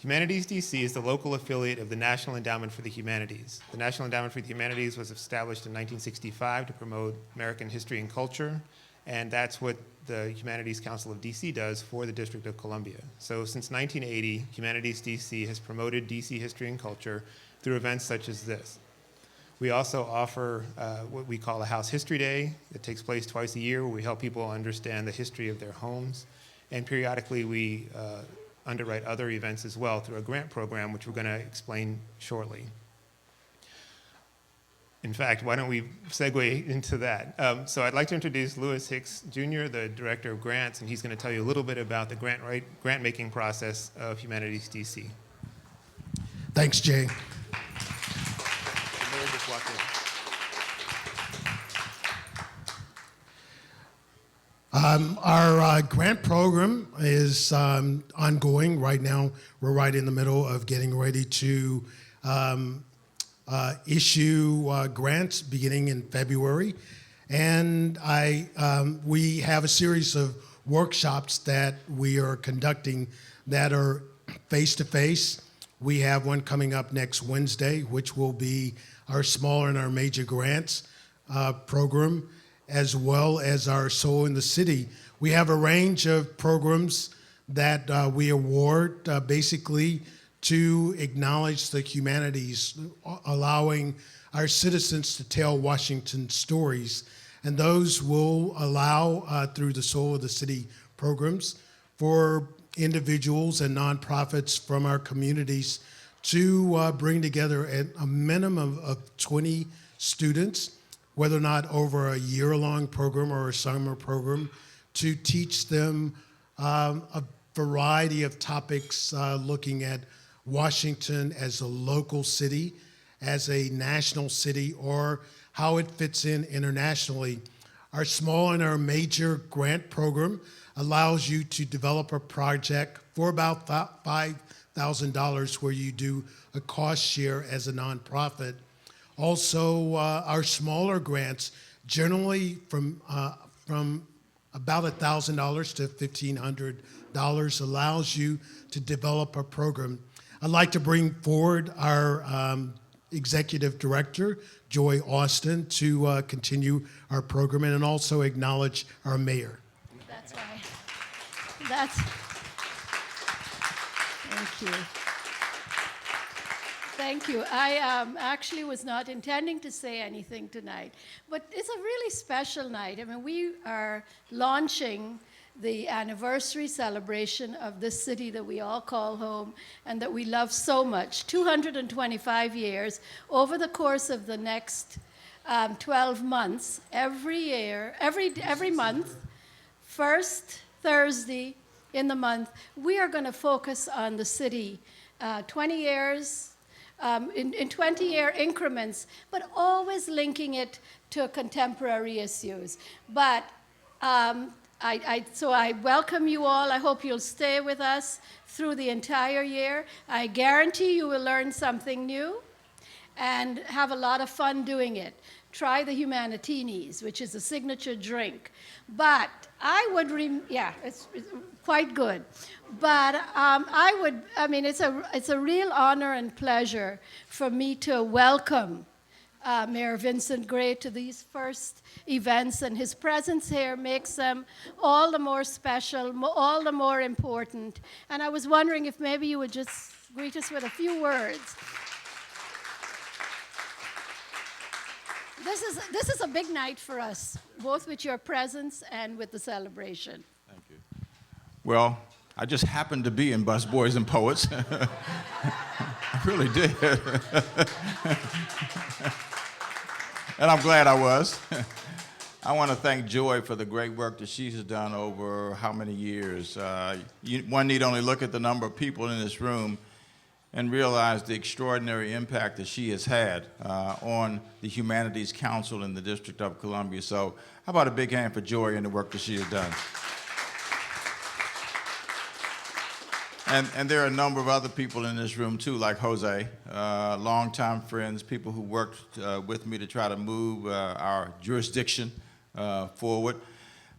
Humanities DC is the local affiliate of the National Endowment for the Humanities. The National Endowment for the Humanities was established in 1965 to promote American history and culture, and that's what the Humanities Council of DC does for the District of Columbia. So since 1980, Humanities DC has promoted DC history and culture through events such as this. We also offer what we call a House History Day that takes place twice a year, where we help people understand the history of their homes. And periodically we underwrite other events as well through a grant program, which we're going to explain shortly. In fact, why don't we segue into that? So I'd like to introduce Lewis Hicks Jr., the Director of Grants, and he's going to tell you a little bit about the grant-making process of Humanities DC. Thanks, Jay. Our grant program is ongoing right now. We're right in the middle of getting ready to issue grants beginning in February. And we have a series of workshops that we are conducting that are face-to-face. We have one coming up next Wednesday, which will be our smaller and our major grants program, as well as our Soul in the City. We have a range of programs that we award basically to acknowledge the humanities, allowing our citizens to tell Washington stories. And those will allow, through the Soul of the City programs, for individuals and nonprofits from our communities to bring together a minimum of 20 students, whether or not over a year-long program or a summer program, to teach them a variety of topics looking at Washington as a local city, as a national city, or how it fits in internationally. Our small and our major grant program allows you to develop a project for about $5,000 where you do a cost share as a nonprofit. Also, our smaller grants, generally from about $1,000 to $1,500, allows you to develop a program. I'd like to bring forward our Executive Director, Joy Austin, to continue our program and also acknowledge our mayor. That's right. Thank you. Thank you. I actually was not intending to say anything tonight, but it's a really special night. I mean, we are launching the anniversary celebration of this city that we all call home and that we love so much. 225 years. Over the course of the next 12 months, every month, first Thursday in the month, we are going to focus on the city. 20 years, in 20-year increments, but always linking it to contemporary issues. But so I welcome you all. I hope you'll stay with us through the entire year. I guarantee you will learn something new and have a lot of fun doing it. Try the Humanities, which is a signature drink. But I would, it's quite good. But it's a real honor and pleasure for me to welcome Mayor Vincent Gray to these first events, and his presence here makes them all the more special, all the more important. And I was wondering if maybe you would just greet us with a few words. This is a big night for us, both with your presence and with the celebration. Thank you. Well, I just happened to be in Busboys and Poets. I really did. And I'm glad I was. I want to thank Joy for the great work that she has done over how many years. One need only look at the number of people in this room and realize the extraordinary impact that she has had on the Humanities Council in the District of Columbia. So how about a big hand for Joy and the work that she has done? And there are a number of other people in this room too, like Jose, longtime friends, people who worked with me to try to move our jurisdiction forward.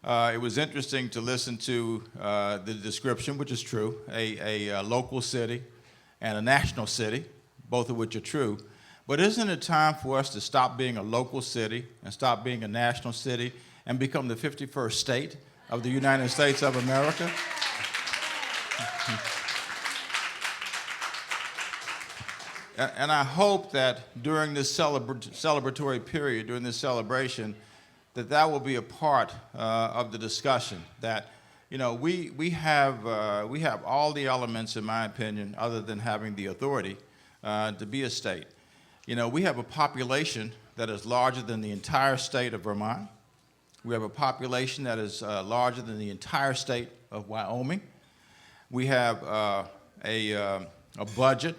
It was interesting to listen to the description, which is true, a local city, and a national city, both of which are true. But isn't it time for us to stop being a local city and stop being a national city and become the 51st state of the United States of America? And I hope that during this celebratory period, during this celebration, that will be a part of the discussion. That, you know, we have all the elements, in my opinion, other than having the authority to be a state. You know, we have a population that is larger than the entire state of Vermont. We have a population that is larger than the entire state of Wyoming. We have a budget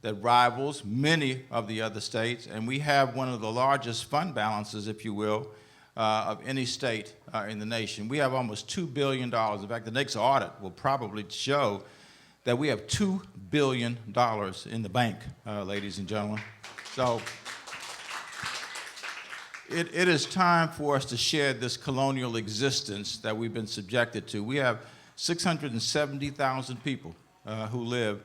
that rivals many of the other states, and we have one of the largest fund balances, if you will, of any state in the nation. We have almost $2 billion. In fact, the next audit will probably show that we have $2 billion in the bank, ladies and gentlemen. So it is time for us to shed this colonial existence that we've been subjected to. We have 670,000 people who live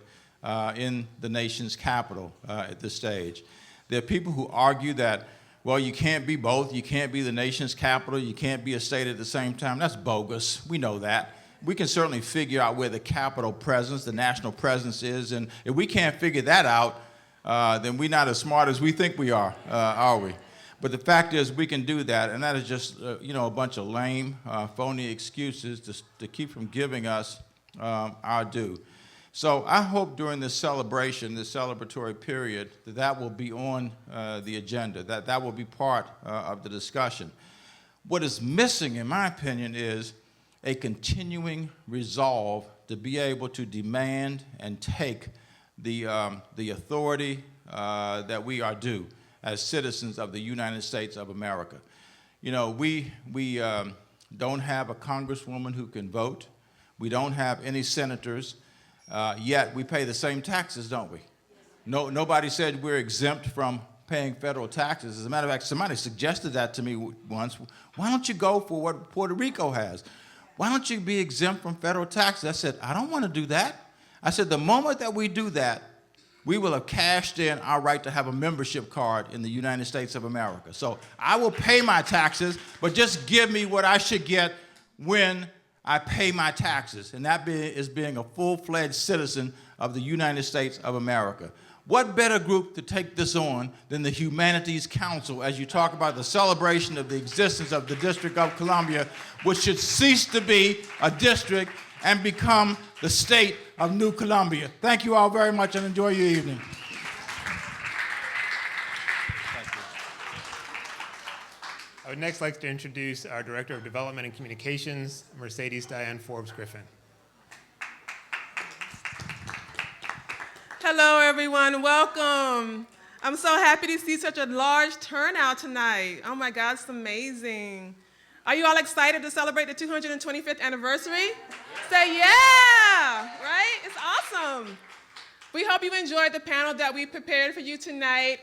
in the nation's capital at this stage. There are people who argue that, well, you can't be both. You can't be the nation's capital. You can't be a state at the same time. That's bogus. We know that. We can certainly figure out where the capital presence, the national presence is, and if we can't figure that out, then we're not as smart as we think we are we? But the fact is we can do that, and that is just you know, a bunch of lame, phony excuses to keep from giving us our due. So I hope during this celebration, this celebratory period, that will be on the agenda, that will be part of the discussion. What is missing, in my opinion, is a continuing resolve to be able to demand and take the authority that we are due as citizens of the United States of America. You know, we don't have a congresswoman who can vote. We don't have any senators. Yet we pay the same taxes, don't we? Nobody said we're exempt from paying federal taxes. As a matter of fact, somebody suggested that to me once. Why don't you go for what Puerto Rico has? Why don't you be exempt from federal taxes? I said, I don't want to do that. I said, the moment that we do that, we will have cashed in our right to have a membership card in the United States of America. So I will pay my taxes, but just give me what I should get when I pay my taxes, and that is being a full-fledged citizen of the United States of America. What better group to take this on than the Humanities Council as you talk about the celebration of the existence of the District of Columbia, which should cease to be a district and become the state of New Columbia. Thank you all very much and enjoy your evening. I would next like to introduce our Director of Development and Communications, Mercedes Diane Forbes-Griffin. Hello, everyone. Welcome. I'm so happy to see such a large turnout tonight. Oh my God, it's amazing. Are you all excited to celebrate the 225th anniversary? Say yeah, right? It's awesome. We hope you enjoyed the panel that we prepared for you tonight.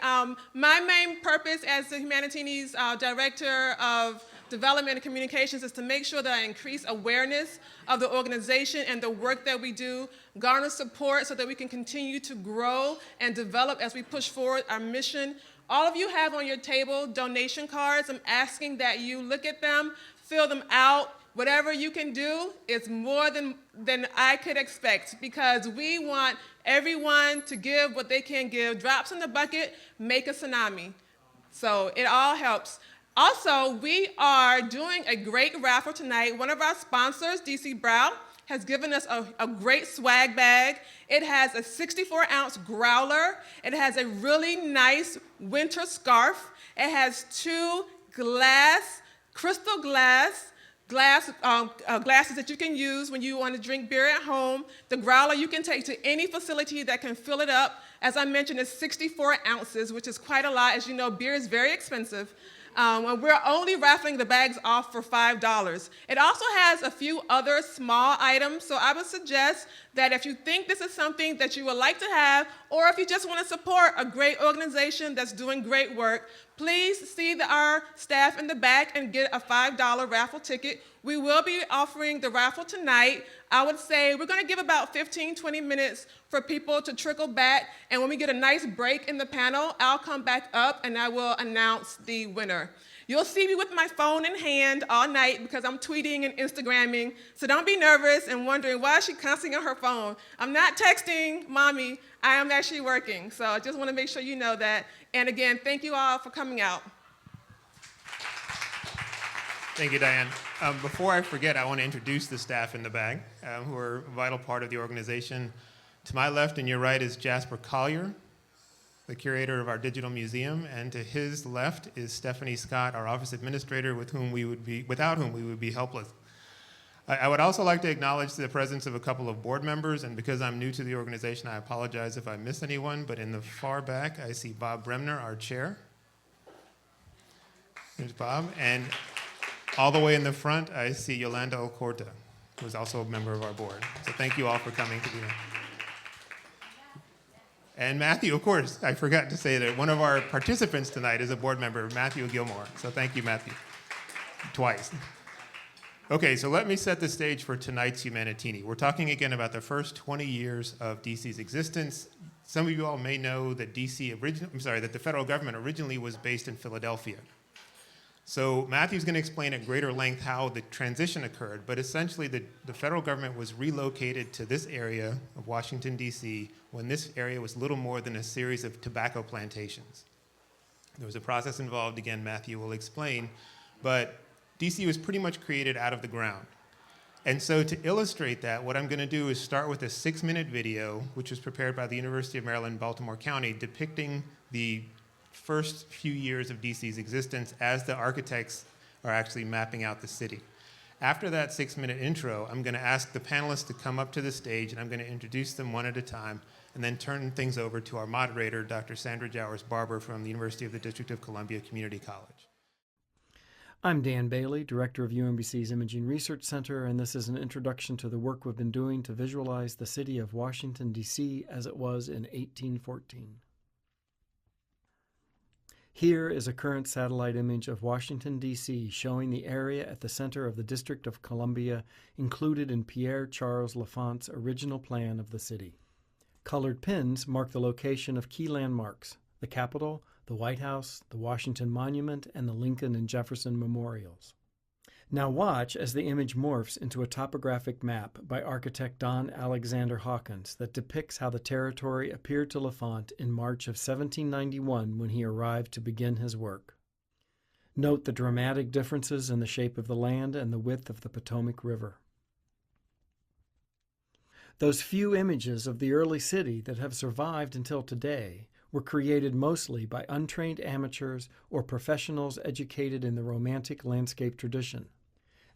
My main purpose as the Humanities Director of Development and Communications is to make sure that I increase awareness of the organization and the work that we do, garner support so that we can continue to grow and develop as we push forward our mission. All of you have on your table donation cards. I'm asking that you look at them, fill them out. Whatever you can do is more than I could expect, because we want everyone to give what they can give. Drops in the bucket make a tsunami. So it all helps. Also, we are doing a great raffle tonight. One of our sponsors, DC Brow, has given us a great swag bag. It has a 64-ounce growler. It has a really nice winter scarf. It has two crystal glasses that you can use when you want to drink beer at home. The growler you can take to any facility that can fill it up. As I mentioned, it's 64 ounces, which is quite a lot. As you know, beer is very expensive. And we're only raffling the bags off for $5. It also has a few other small items, so I would suggest that if you think this is something that you would like to have, or if you just want to support a great organization that's doing great work, Please see our staff in the back and get a $5 raffle ticket. We will be offering the raffle tonight. I would say we're going to give about 15, 20 minutes for people to trickle back, and when we get a nice break in the panel, I'll come back up and I will announce the winner. You'll see me with my phone in hand all night because I'm tweeting and Instagramming, so don't be nervous and wondering why is she constantly on her phone. I'm not texting Mommy, I am actually working, so I just want to make sure you know that. And again, thank you all for coming out. Thank you, Diane. Before I forget, I want to introduce the staff in the back who are a vital part of the organization. To my left and your right is Jasper Collier, the curator of our digital museum, and to his left is Stephanie Scott, our office administrator, without whom we would be helpless. I would also like to acknowledge the presence of a couple of board members, and because I'm new to the organization, I apologize if I miss anyone, but in the far back, I see Bob Bremner, our chair. There's Bob. And all the way in the front, I see Yolanda Alcorta, who's also a member of our board. So thank you all for coming to the And Matthew, of course, I forgot to say that one of our participants tonight is a board member, Matthew Gilmore. So thank you, Matthew, twice. Okay, so let me set the stage for tonight's Humanitini. We're talking again about the first 20 years of DC's existence. Some of you all may know that that the federal government originally was based in Philadelphia. So Matthew's going to explain at greater length how the transition occurred, but essentially the federal government was relocated to this area of Washington, D.C., when this area was little more than a series of tobacco plantations. There was a process involved, again, Matthew will explain, but DC was pretty much created out of the ground. And so to illustrate that, what I'm going to do is start with a 6-minute video, which was prepared by the University of Maryland, Baltimore County, depicting the first few years of DC's existence as the architects are actually mapping out the city. After that 6-minute intro, I'm going to ask the panelists to come up to the stage, and I'm going to introduce them one at a time, and then turn things over to our moderator, Dr. Sandra Jowers-Barber from the University of the District of Columbia Community College. I'm Dan Bailey, Director of UMBC's Imaging Research Center, and this is an introduction to the work we've been doing to visualize the city of Washington, D.C. as it was in 1814. Here is a current satellite image of Washington, D.C., showing the area at the center of the District of Columbia included in Pierre Charles L'Enfant's original plan of the city. Colored pins mark the location of key landmarks: the Capitol, the White House, the Washington Monument, and the Lincoln and Jefferson memorials. Now watch as the image morphs into a topographic map by architect Don Alexander Hawkins that depicts how the territory appeared to L'Enfant in March of 1791 when he arrived to begin his work. Note the dramatic differences in the shape of the land and the width of the Potomac River. Those few images of the early city that have survived until today were created mostly by untrained amateurs or professionals educated in the Romantic landscape tradition.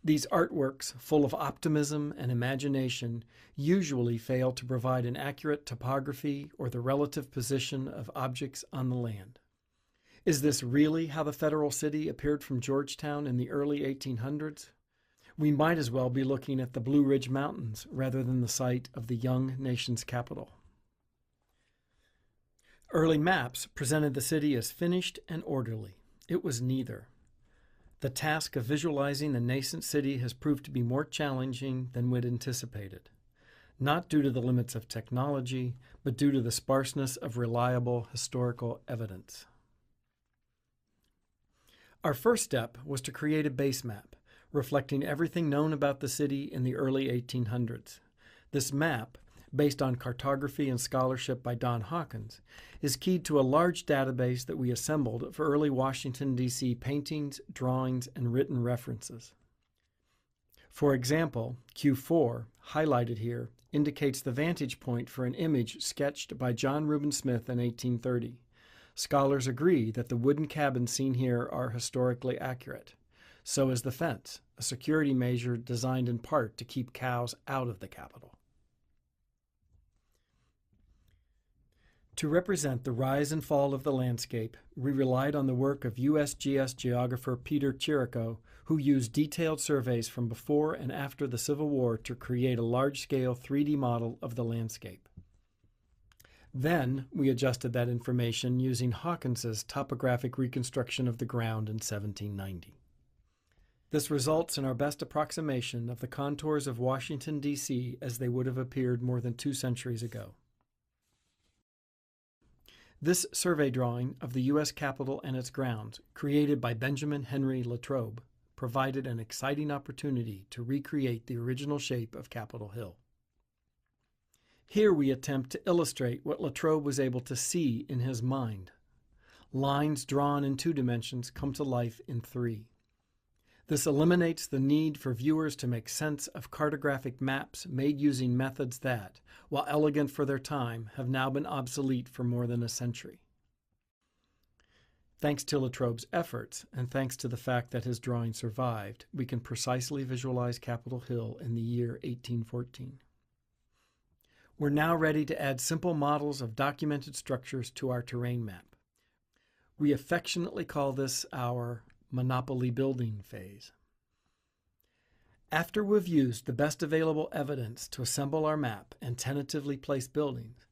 These artworks, full of optimism and imagination, usually fail to provide an accurate topography or the relative position of objects on the land. Is this really how the federal city appeared from Georgetown in the early 1800s? We might as well be looking at the Blue Ridge Mountains rather than the site of the young nation's capital. Early maps presented the city as finished and orderly. It was neither. The task of visualizing the nascent city has proved to be more challenging than we'd anticipated, not due to the limits of technology, but due to the sparseness of reliable historical evidence. Our first step was to create a base map, reflecting everything known about the city in the early 1800s. This map, based on cartography and scholarship by Don Hawkins, is keyed to a large database that we assembled for early Washington, D.C. paintings, drawings, and written references. For example, Q4, highlighted here, indicates the vantage point for an image sketched by John Reuben Smith in 1830. Scholars agree that the wooden cabins seen here are historically accurate. So is the fence, a security measure designed in part to keep cows out of the Capitol. To represent the rise and fall of the landscape, we relied on the work of USGS geographer Peter Chirico, who used detailed surveys from before and after the Civil War to create a large-scale 3D model of the landscape. Then we adjusted that information using Hawkins's topographic reconstruction of the ground in 1790. This results in our best approximation of the contours of Washington, D.C. as they would have appeared more than 2 centuries ago. This survey drawing of the U.S. Capitol and its grounds, created by Benjamin Henry Latrobe, provided an exciting opportunity to recreate the original shape of Capitol Hill. Here we attempt to illustrate what Latrobe was able to see in his mind. Lines drawn in 2 dimensions come to life in 3. This eliminates the need for viewers to make sense of cartographic maps made using methods that, while elegant for their time, have now been obsolete for more than a century. Thanks to Latrobe's efforts, and thanks to the fact that his drawing survived, we can precisely visualize Capitol Hill in the year 1814. We're now ready to add simple models of documented structures to our terrain map. We affectionately call this our Monopoly building phase. After we've used the best available evidence to assemble our map and tentatively place buildings,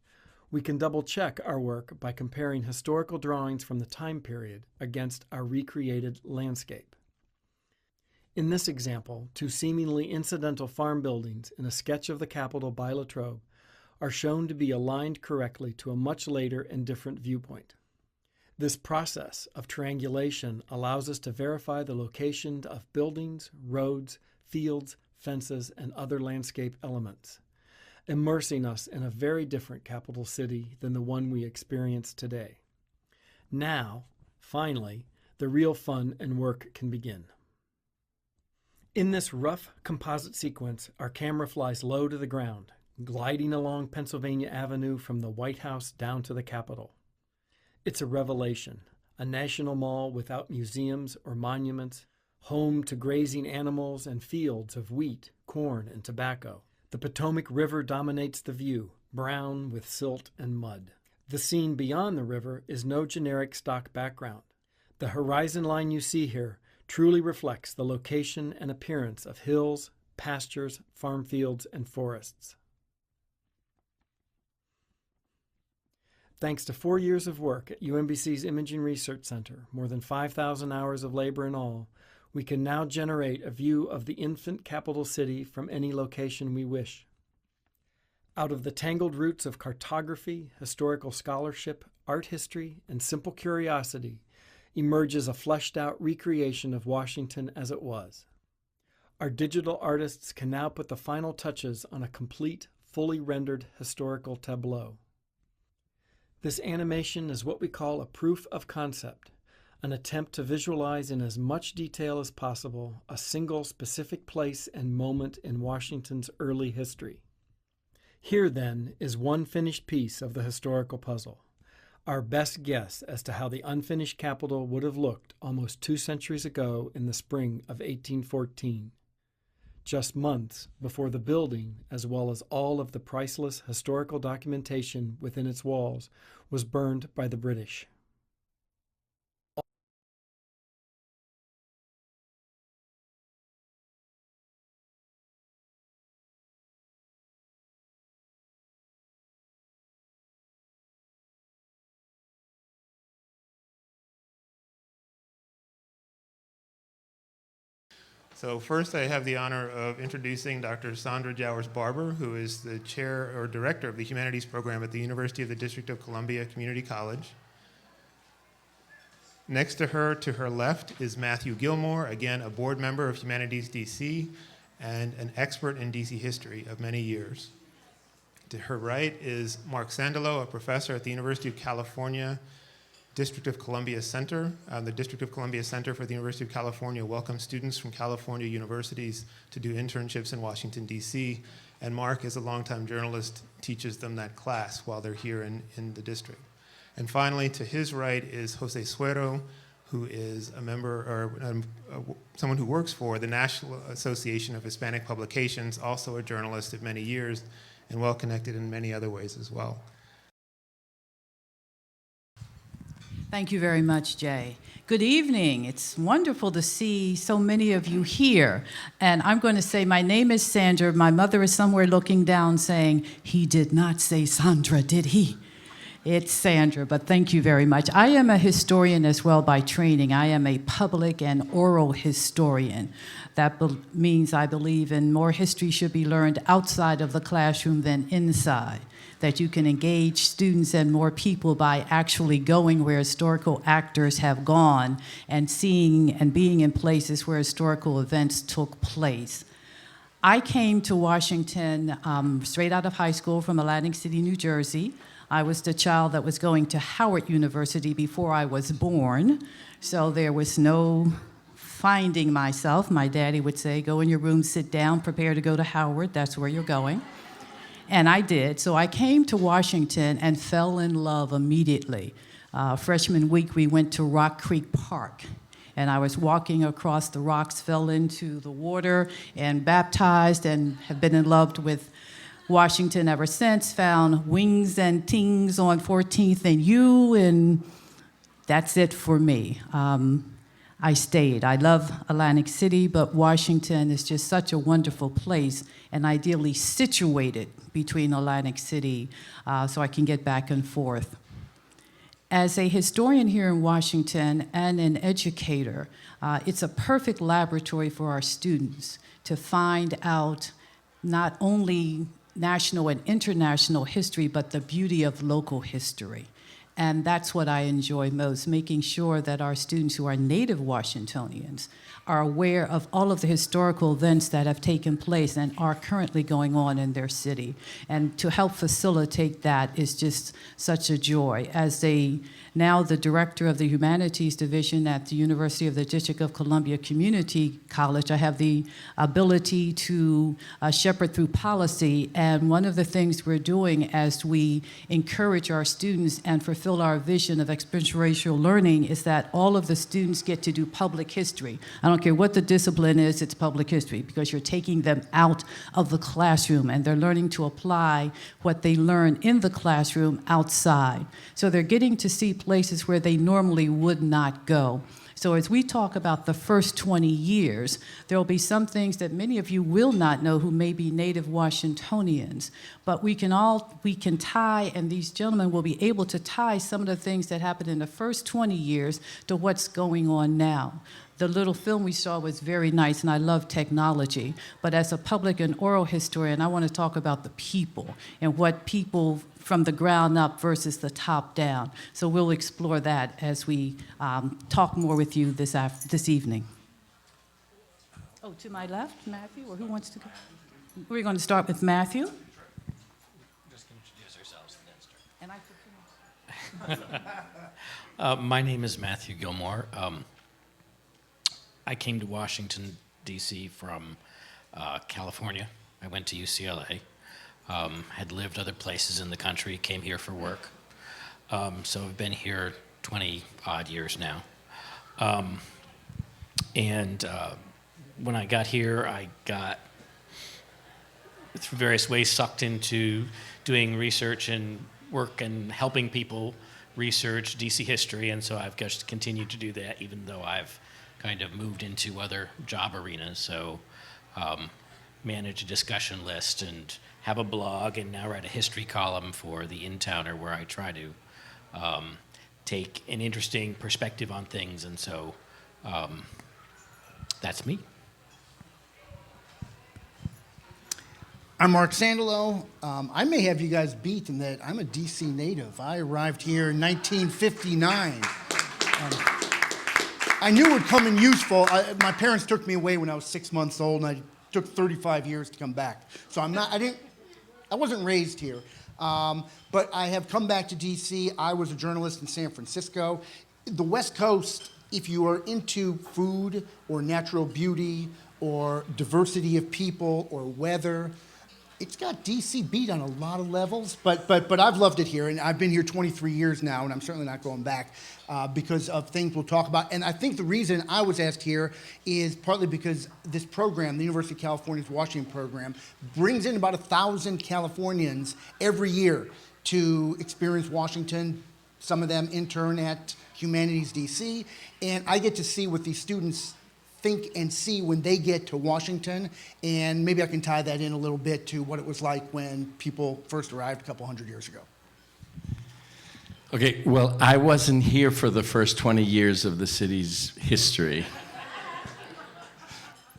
we can double-check our work by comparing historical drawings from the time period against our recreated landscape. In this example, 2 seemingly incidental farm buildings in a sketch of the Capitol by Latrobe are shown to be aligned correctly to a much later and different viewpoint. This process of triangulation allows us to verify the location of buildings, roads, fields, fences, and other landscape elements, immersing us in a very different capital city than the one we experience today. Now, finally, the real fun and work can begin. In this rough composite sequence, our camera flies low to the ground, gliding along Pennsylvania Avenue from the White House down to the Capitol. It's a revelation, a national mall without museums or monuments, home to grazing animals and fields of wheat, corn, and tobacco. The Potomac River dominates the view, brown with silt and mud. The scene beyond the river is no generic stock background. The horizon line you see here truly reflects the location and appearance of hills, pastures, farm fields, and forests. Thanks to 4 years of work at UMBC's Imaging Research Center, more than 5,000 hours of labor in all, we can now generate a view of the infant capital city from any location we wish. Out of the tangled roots of cartography, historical scholarship, art history, and simple curiosity emerges a fleshed-out recreation of Washington as it was. Our digital artists can now put the final touches on a complete, fully rendered historical tableau. This animation is what we call a proof of concept, an attempt to visualize in as much detail as possible a single specific place and moment in Washington's early history. Here, then, is one finished piece of the historical puzzle, our best guess as to how the unfinished Capitol would have looked almost 2 centuries ago in the spring of 1814, just months before the building, as well as all of the priceless historical documentation within its walls, was burned by the British. So first I have the honor of introducing Dr. Sandra Jowers-Barber, who is the chair or director of the Humanities program at the University of the District of Columbia Community College. Next to her left, is Matthew Gilmore, again, a board member of Humanities DC and an expert in DC history of many years. To her right is Mark Sandalo, a professor at the University of California District of Columbia Center. The District of Columbia Center for the University of California welcomes students from California universities to do internships in Washington, D.C., and Mark, as a longtime journalist, teaches them that class while they're here in the district. And finally, to his right is Jose Suero, who is a member, or someone who works for the National Association of Hispanic Publications, also a journalist of many years, and well-connected in many other ways as well. Thank you very much, Jay. Good evening. It's wonderful to see so many of you here. And I'm going to say my name is Sandra. My mother is somewhere looking down saying, he did not say Sandra, did he? It's Sandra, but thank you very much. I am a historian as well by training. I am a public and oral historian. That means I believe in more history should be learned outside of the classroom than inside, that you can engage students and more people by actually going where historical actors have gone and seeing and being in places where historical events took place. I came to Washington straight out of high school from Atlantic City, New Jersey. I was the child that was going to Howard University before I was born, so there was no finding myself. My daddy would say, go in your room, sit down, prepare to go to Howard, that's where you're going. And I did. So I came to Washington and fell in love immediately. Freshman week, we went to Rock Creek Park. And I was walking across the rocks, fell into the water, and baptized, and have been in love with Washington ever since. Found Wings and Tings on 14th and U, and that's it for me. I stayed. I love Atlantic City, but Washington is just such a wonderful place, and ideally situated between Atlantic City, so I can get back and forth. As a historian here in Washington and an educator, it's a perfect laboratory for our students to find out not only national and international history, but the beauty of local history. And that's what I enjoy most, making sure that our students who are native Washingtonians are aware of all of the historical events that have taken place and are currently going on in their city. And to help facilitate that is just such a joy. As now the director of the Humanities Division at the University of the District of Columbia Community College, I have the ability to shepherd through policy. And one of the things we're doing as we encourage our students and fulfill our vision of experiential learning is that all of the students get to do public history. I don't care what the discipline is, it's public history, because you're taking them out of the classroom and they're learning to apply what they learn in the classroom outside. So they're getting to see places where they normally would not go. So as we talk about the first 20 years, there will be some things that many of you will not know who may be native Washingtonians, but we can tie, and these gentlemen will be able to tie some of the things that happened in the first 20 years to what's going on now. The little film we saw was very nice, and I love technology. But as a public and oral historian, I want to talk about the people and what people from the ground up versus the top down. So we'll explore that as we talk more with you this evening. Oh, to my left, Matthew, or who wants to go? We're going to start with Matthew. Just introduce ourselves and then start. And I My name is Matthew Gilmore. I came to Washington, D.C. from California. I went to UCLA, had lived other places in the country, came here for work. So I've been here 20-odd years now. When I got here, I got, through various ways, sucked into doing research and work and helping people research DC history, and so I've just continued to do that, even though I've kind of moved into other job arenas. So manage a discussion list and have a blog, and now write a history column for the In-Towner, where I try to take an interesting perspective on things, and so that's me. I'm Mark Sandalo. I may have you guys beat in that I'm a DC native. I arrived here in 1959. I knew it would come in useful. My parents took me away when I was 6 months old, and I took 35 years to come back. So I wasn't raised here. But I have come back to DC. I was a journalist in San Francisco. The West Coast, if you are into food or natural beauty or diversity of people or weather, it's got DC beat on a lot of levels, but I've loved it here, and I've been here 23 years now, and I'm certainly not going back because of things we'll talk about. And I think the reason I was asked here is partly because this program, the University of California's Washington program, brings in about 1,000 Californians every year to experience Washington. Some of them intern at Humanities DC, and I get to see what these students think and see when they get to Washington, and maybe I can tie that in a little bit to what it was like when people first arrived a couple hundred years ago. Okay, well, I wasn't here for the first 20 years of the city's history.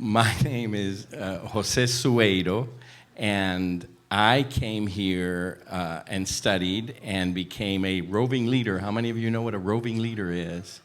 My name is Jose Sueiro, and I came here and studied and became a roving leader. How many of you know what a roving leader is?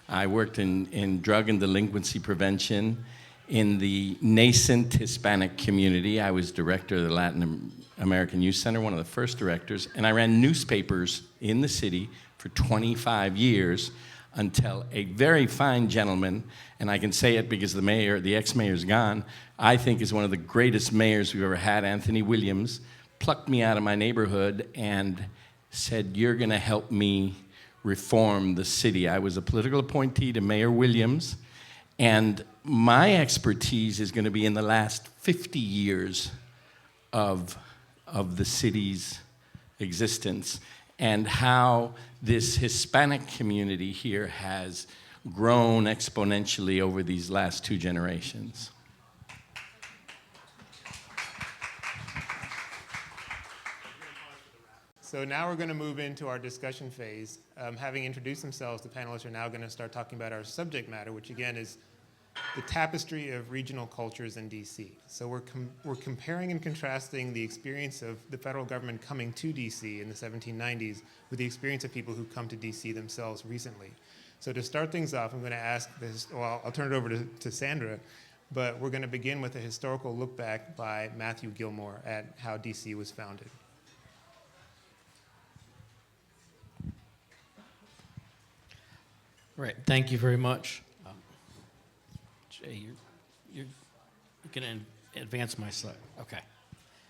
I worked in drug and delinquency prevention in the nascent Hispanic community. I was director of the Latin American Youth Center, one of the first directors, and I ran newspapers in the city for 25 years until a very fine gentleman, and I can say it because the mayor, the ex-mayor's gone, I think is one of the greatest mayors we've ever had, Anthony Williams, plucked me out of my neighborhood and said, "You're gonna help me reform the city." I was a political appointee to Mayor Williams, and my expertise is gonna be in the last 50 years of the city's existence and how this Hispanic community here has grown exponentially over these last 2 generations. So now we're going to move into our discussion phase. Having introduced themselves, the panelists are now going to start talking about our subject matter, which again is the tapestry of regional cultures in DC. So we're comparing and contrasting the experience of the federal government coming to DC in the 1790s with the experience of people who come to DC themselves recently. So to start things off, I'm going to ask this, well, I'll turn it over to Sandra, but we're going to begin with a historical look back by Matthew Gilmore at how DC was founded. Right. Thank you very much. Jay, you're going to advance my slide. Okay.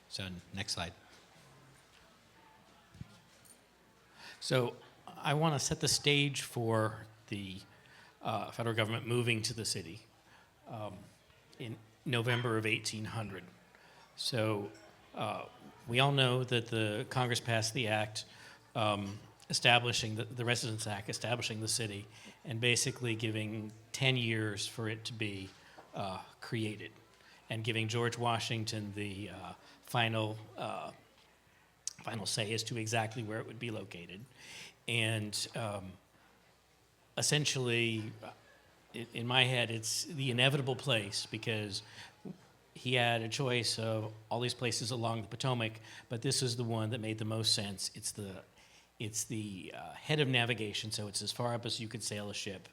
So next slide. So I want to set the stage for the federal government moving to the city in November of 1800. So we all know that the Congress passed the act establishing the Residence Act, establishing the city, and basically giving 10 years for it to be created, and giving George Washington the final say as to exactly where it would be located. And essentially, in my head, it's the inevitable place because he had a choice of all these places along the Potomac, but this is the one that made the most sense. It's the head of navigation, so it's as far up as you could sail a ship,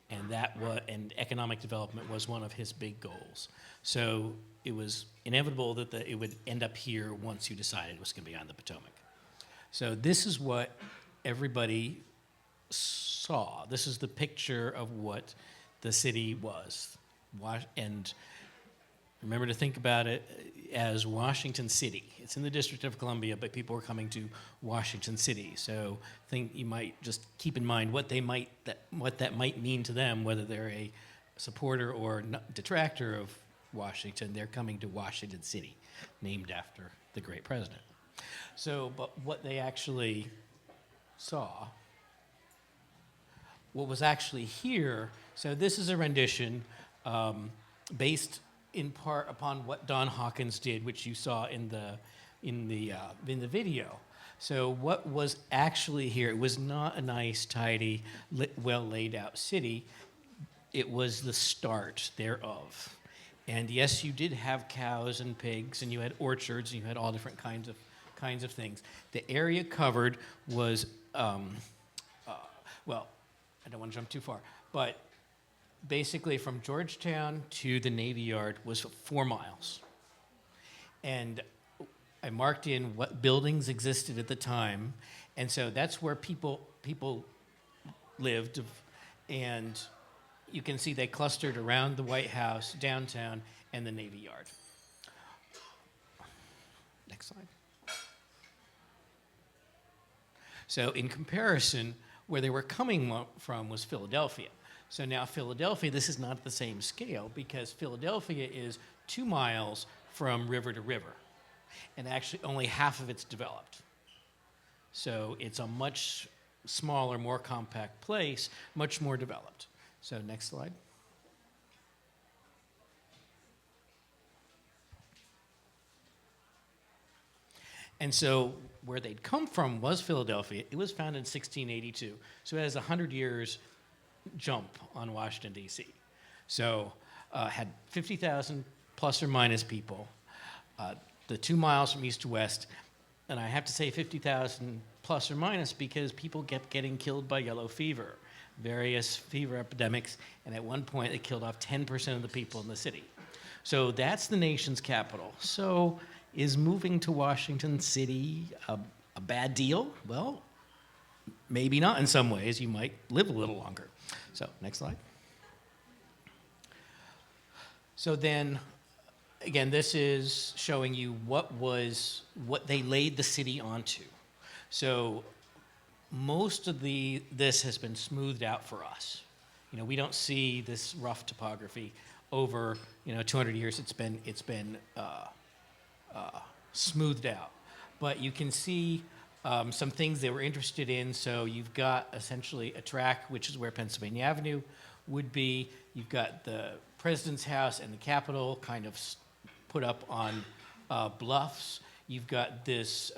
and economic development was one of his big goals. So it was inevitable that it would end up here once you decided it was going to be on the Potomac. So this is what everybody saw. This is the picture of what the city was, and remember to think about it as Washington City. It's in the District of Columbia, but people are coming to Washington City. So you might just keep in mind what that might mean to them, whether they're a supporter or detractor of Washington. They're coming to Washington City, named after the great president. So, but what they actually saw, what was actually here, so this is a rendition based in part upon what Don Hawkins did, which you saw in the video. So what was actually here, it was not a nice, tidy, well laid out city. It was the start thereof. And yes, you did have cows and pigs, and you had orchards, and you had all different kinds of things. The area covered was, well, I don't want to jump too far, but basically from Georgetown to the Navy Yard was 4 miles. And I marked in what buildings existed at the time, and so that's where people lived, and you can see they clustered around the White House, downtown, and the Navy Yard. Next slide. So in comparison, where they were coming from was Philadelphia. So now Philadelphia, this is not the same scale because Philadelphia is 2 miles from river to river, and actually only half of it's developed. So it's a much smaller, more compact place, much more developed. So next slide. And so where they'd come from was Philadelphia. It was founded in 1682, so it has 100 years jump on Washington, D.C. So had 50,000 plus or minus people, the 2 miles from east to west, and I have to say 50,000 plus or minus because people kept getting killed by yellow fever, various fever epidemics, and at one point it killed off 10% of the people in the city. So that's the nation's capital. So is moving to Washington City a bad deal? Well, maybe not in some ways. You might live a little longer. So next slide. So then, again, this is showing you what they laid the city onto. So most of this has been smoothed out for us. You know, we don't see this rough topography over 200 years. It's been smoothed out, but you can see some things they were interested in. So you've got essentially a track, which is where Pennsylvania Avenue would be. You've got the President's House and the Capitol kind of put up on bluffs. You've got this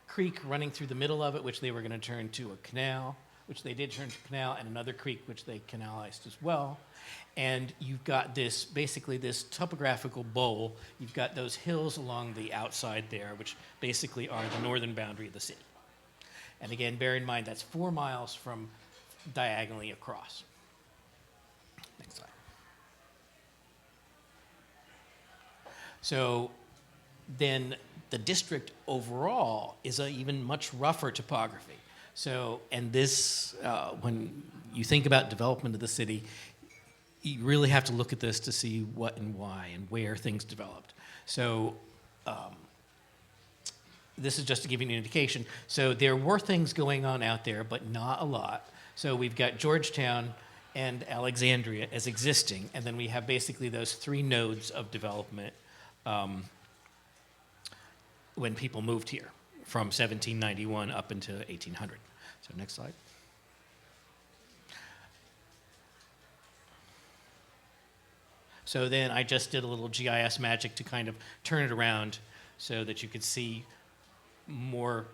creek running through the middle of it, which they were going to turn to a canal, which they did turn to a canal, and another creek, which they canalized as well. And you've got this, basically this topographical bowl. You've got those hills along the outside there, which basically are the northern boundary of the city. And again, bear in mind, that's 4 miles from diagonally across. Next slide. So then the district overall is an even much rougher topography. So, and this, when you think about development of the city, you really have to look at this to see what and why and where things developed. So this is just to give you an indication. So there were things going on out there, but not a lot. So we've got Georgetown and Alexandria as existing, and then we have basically those 3 nodes of development when people moved here from 1791 up into 1800. So next slide. So then I just did a little GIS magic to kind of turn it around so that you could see more,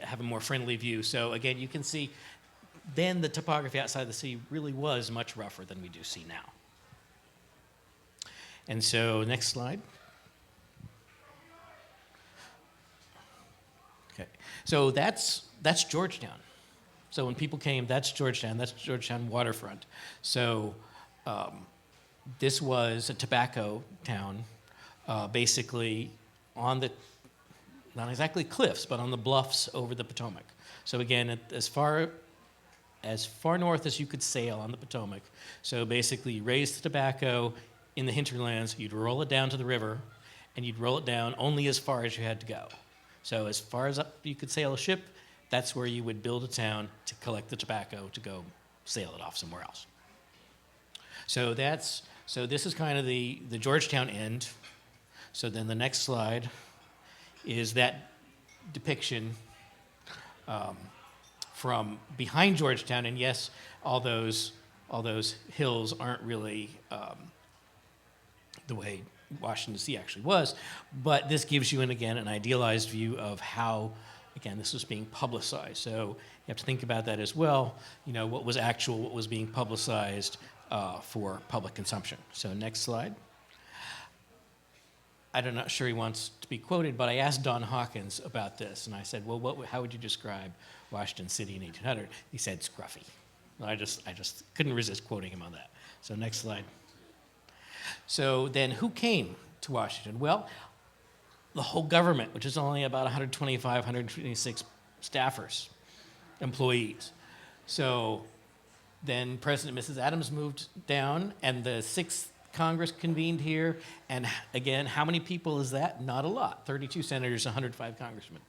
have a more friendly view. So again, you can see then the topography outside the city really was much rougher than we do see now. And so next slide. Okay, so that's Georgetown. So when people came, that's Georgetown waterfront. So this was a tobacco town, basically on the, not exactly cliffs, but on the bluffs over the Potomac. So again, as far north as you could sail on the Potomac. So basically you raise the tobacco in the hinterlands, you'd roll it down to the river, and you'd roll it down only as far as you had to go. So as far as up you could sail a ship, that's where you would build a town to collect the tobacco to go sail it off somewhere else. So this is kind of the Georgetown end. So then the next slide is that depiction from behind Georgetown. And yes, all those hills aren't really the way Washington DC actually was, but this gives you, an idealized view of how, again, this was being publicized. So you have to think about that as well. What was actual, what was being publicized for public consumption. So next slide. I'm not sure he wants to be quoted, but I asked Don Hawkins about this, and I said, well, how would you describe Washington City in 1800? He said, scruffy. I just couldn't resist quoting him on that. So next slide. So then who came to Washington? Well, the whole government, which is only about 125, 126 staffers, employees. So then President and Mrs. Adams moved down, and the 6th Congress convened here. And again, how many people is that? Not a lot. 32 senators, 105 congressmen.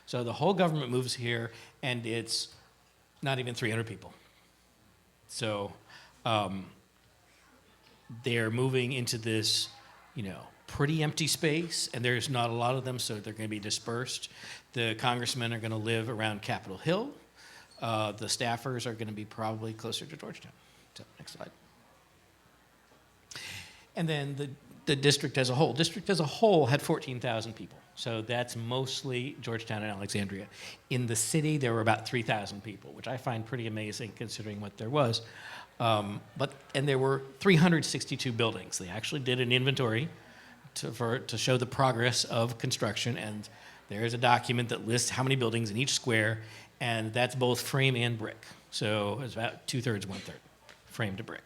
So the whole government moves here, and it's not even 300 people. So they're moving into this, pretty empty space, and there's not a lot of them, so they're going to be dispersed. The congressmen are going to live around Capitol Hill. The staffers are going to be probably closer to Georgetown. So next slide. And then the district as a whole. District as a whole had 14,000 people. So that's mostly Georgetown and Alexandria. In the city, there were about 3,000 people, which I find pretty amazing considering what there was. And there were 362 buildings. They actually did an inventory to show the progress of construction, and there's a document that lists how many buildings in each square, and that's both frame and brick. So it's about 2/3, 1/3, frame to brick.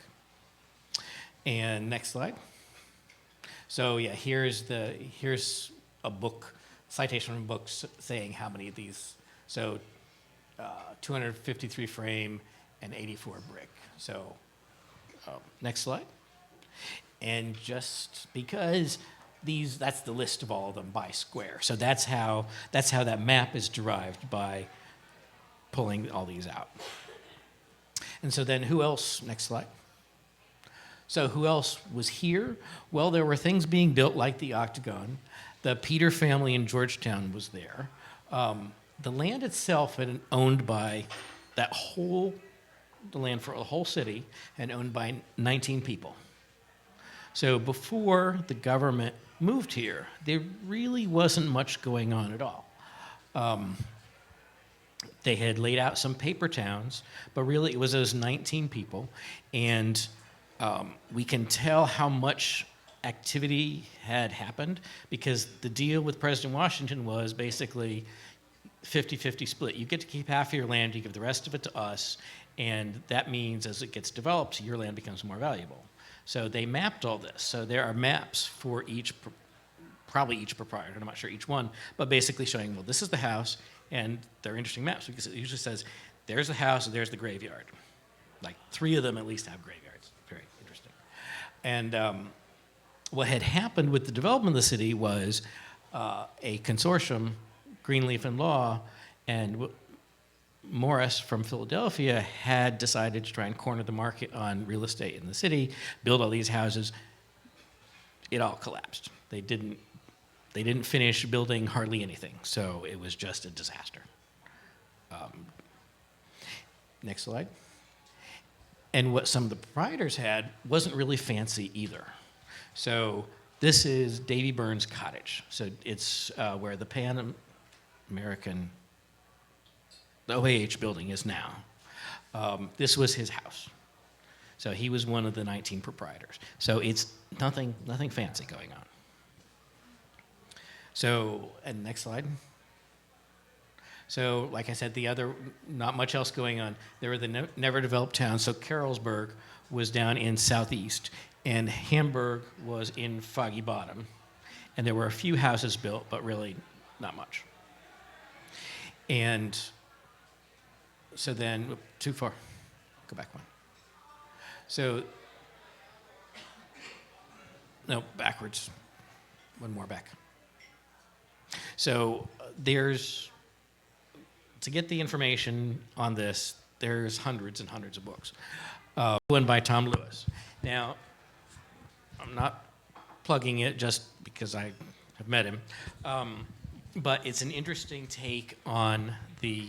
And next slide. So yeah, here's a book, citation from books saying how many of these. So 253 frame and 84 brick. So next slide. And just because that's the list of all of them by square. So that's how that map is derived, by pulling all these out. And so then who else, next slide. So who else was here? Well, there were things being built like the Octagon. The Peter family in Georgetown was there. The land itself had been owned by the land for the whole city, and owned by 19 people. So before the government moved here, there really wasn't much going on at all. They had laid out some paper towns, but really it was those 19 people, and we can tell how much activity had happened because the deal with President Washington was basically 50-50 split. You get to keep half of your land, you give the rest of it to us, and that means as it gets developed, your land becomes more valuable. So they mapped all this. So there are maps for probably each proprietor, I'm not sure each one, but basically showing, well, this is the house, and they're interesting maps because it usually says, there's the house and there's the graveyard. Like 3 of them at least have graveyards. Very interesting. And what had happened with the development of the city was a consortium, Greenleaf and Law, and Morris from Philadelphia had decided to try and corner the market on real estate in the city, build all these houses. It all collapsed. They didn't finish building hardly anything, so it was just a disaster. Next slide. And what some of the proprietors had wasn't really fancy either. So this is Davy Burns' cottage. So it's where the Pan American, the OAH building is now. This was his house. So he was one of the 19 proprietors. So it's nothing fancy going on. So, and next slide. So, like I said, not much else going on. There were the never developed towns. So Carrollsburg was down in southeast, and Hamburg was in Foggy Bottom. And there were a few houses built, but really not much. And so then, too far. Go back one. So, no, backwards. One more back. So to get the information on this, there's hundreds and hundreds of books. One by Tom Lewis. Now, I'm not plugging it just because I have met him, but it's an interesting take on the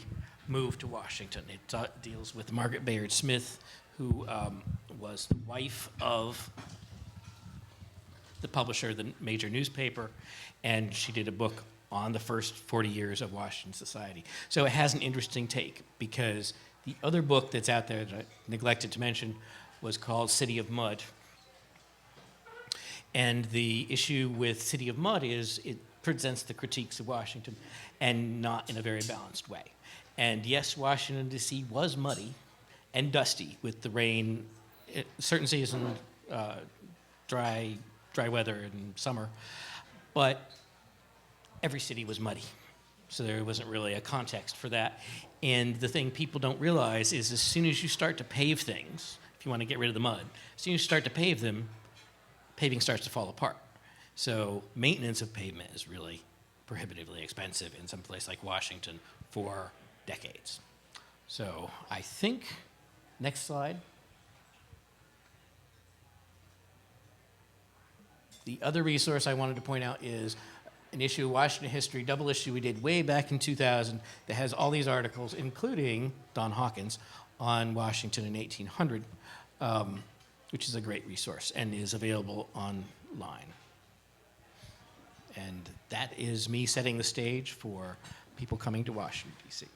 move to Washington. It deals with Margaret Bayard Smith, who was the wife of the publisher of the major newspaper, and she did a book on the first 40 years of Washington society. So it has an interesting take, because the other book that's out there that I neglected to mention was called City of Mud. And the issue with City of Mud is it presents the critiques of Washington, and not in a very balanced way. And yes, Washington DC was muddy and dusty with the rain, certain seasons, dry weather in summer, but every city was muddy. So there wasn't really a context for that. And the thing people don't realize is as soon as you start to pave things, if you want to get rid of the mud, as soon as you start to pave them, paving starts to fall apart. So maintenance of pavement is really prohibitively expensive in some place like Washington for decades. So I think, next slide. The other resource I wanted to point out is an issue of Washington history, double issue we did way back in 2000 that has all these articles, including Don Hawkins, on Washington in 1800, which is a great resource and is available online. And that is me setting the stage for people coming to Washington, D.C.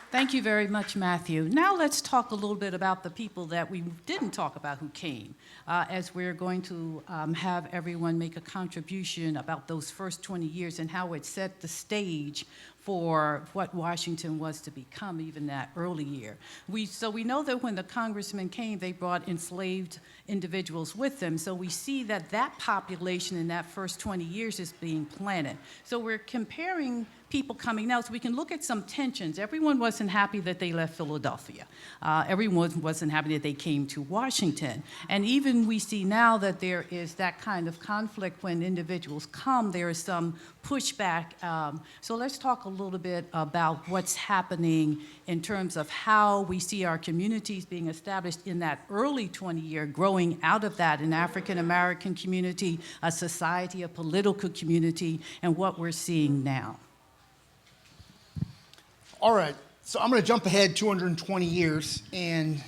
Thank you very much, Matthew. Now let's talk a little bit about the people that we didn't talk about who came, as we're going to have everyone make a contribution about those first 20 years and how it set the stage for what Washington was to become even that early year. So we know that when the congressmen came, they brought enslaved individuals with them. So we see that that population in that first 20 years is being planted. So we're comparing people coming now, so we can look at some tensions. Everyone wasn't happy that they left Philadelphia. Everyone wasn't happy that they came to Washington. And even we see now that there is that kind of conflict when individuals come, there is some pushback. So let's talk a little bit about what's happening in terms of how we see our communities being established in that early 20-year, growing out of that, an African-American community, a society, a political community, and what we're seeing now. All right, so I'm going to jump ahead 220 years. And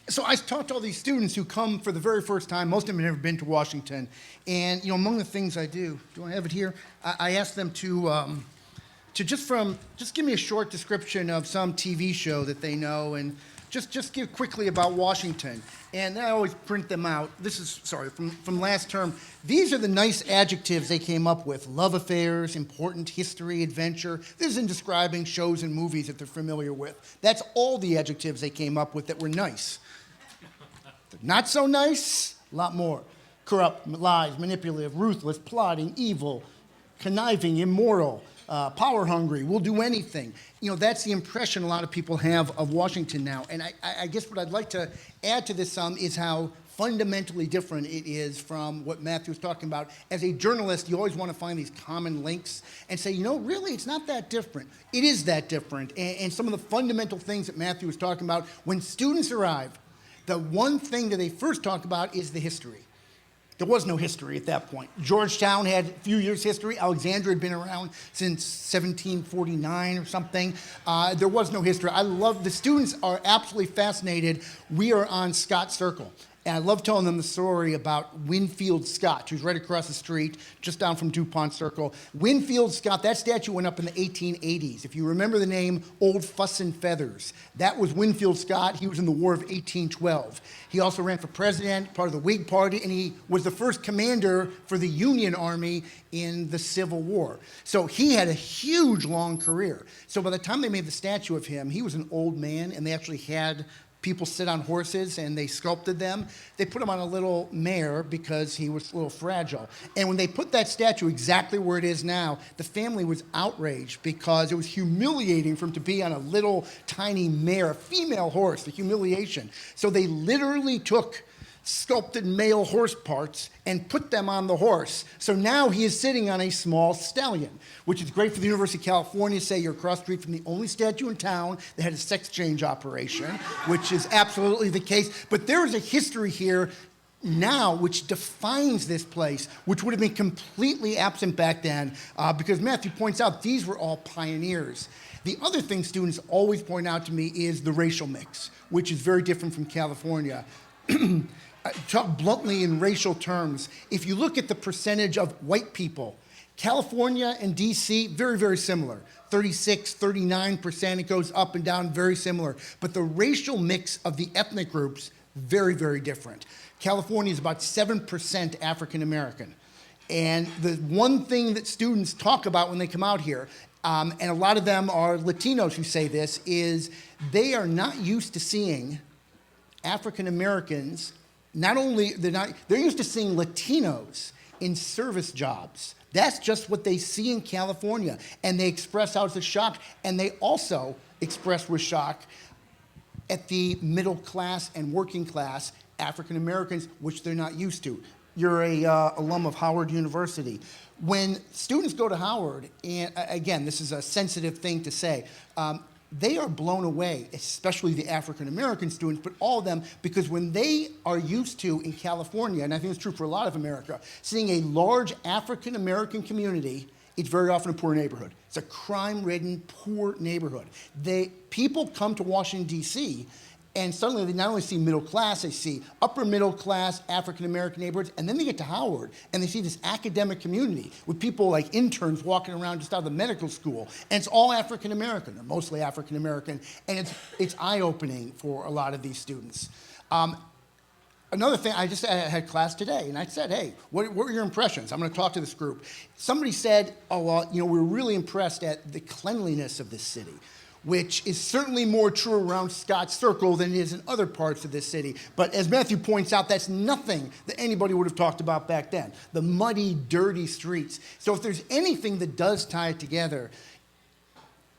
so I talked to all these students who come for the very first time. Most of them have never been to Washington. And, you know, among the things I do I have it here? I ask them to just give me a short description of some TV show that they know, and just give quickly about Washington. And I always print them out. This is, sorry, from last term. These are the nice adjectives they came up with: love affairs, important, history, adventure. This is in describing shows and movies that they're familiar with. That's all the adjectives they came up with that were nice. Not so nice, a lot more. Corrupt, lies, manipulative, ruthless, plotting, evil, conniving, immoral, power hungry, will do anything. You know, that's the impression a lot of people have of Washington now. And I guess what I'd like to add to this some is how fundamentally different it is from what Matthew was talking about. As a journalist, you always want to find these common links and say, you know, really, it's not that different. It is that different. And some of the fundamental things that Matthew was talking about, when students arrive, the one thing that they first talk about is the history. There was no history at that point. Georgetown had a few years' history. Alexandria had been around since 1749 or something. There was no history. The students are absolutely fascinated. We are on Scott Circle. And I love telling them the story about Winfield Scott, who's right across the street, just down from DuPont Circle. Winfield Scott, that statue went up in the 1880s. If you remember the name Old Fuss and Feathers, that was Winfield Scott. He was in the War of 1812. He also ran for president, part of the Whig Party, and he was the first commander for the Union Army in the Civil War. So he had a huge, long career. So by the time they made the statue of him, he was an old man, and they actually had people sit on horses, and they sculpted them. They put him on a little mare because he was a little fragile. And when they put that statue exactly where it is now, the family was outraged because it was humiliating for him to be on a little tiny mare, a female horse, the humiliation. So they literally took sculpted male horse parts and put them on the horse. So now he is sitting on a small stallion, which is great for the University of California. Say you're across the street from the only statue in town that had a sex change operation, which is absolutely the case. But there is a history here now which defines this place, which would have been completely absent back then, because Matthew points out these were all pioneers. The other thing students always point out to me is the racial mix, which is very different from California. Talk bluntly in racial terms. If you look at the percentage of white people, California and DC, very, very similar. 36, 39%, it goes up and down, very similar. But the racial mix of the ethnic groups, very, very different. California is about 7% African American. And the one thing that students talk about when they come out here, and a lot of them are Latinos who say this, is they are not used to seeing African Americans. Not only, they're used to seeing Latinos in service jobs. That's just what they see in California. And they express out as shock. And they also express with shock at the middle class and working class African Americans, which they're not used to. You're a alum of Howard University. When students go to Howard, and again, this is a sensitive thing to say, they are blown away, especially the African-American students, but all of them, because when they are used to, in California, and I think it's true for a lot of America, seeing a large African-American community, it's very often a poor neighborhood. It's a crime-ridden, poor neighborhood. People come to Washington, D.C., And suddenly they not only see middle class, they see upper middle class African-American neighborhoods, and then they get to Howard, and they see this academic community with people like interns walking around just out of the medical school, and it's all African-American, or mostly African-American, and it's eye-opening for a lot of these students. Another thing, I had class today, and I said, hey, what were your impressions? I'm going to talk to this group. Somebody said, oh, well, we're really impressed at the cleanliness of this city, which is certainly more true around Scotts Circle than it is in other parts of this city. But as Matthew points out, that's nothing that anybody would have talked about back then. The muddy, dirty streets. So if there's anything that does tie it together,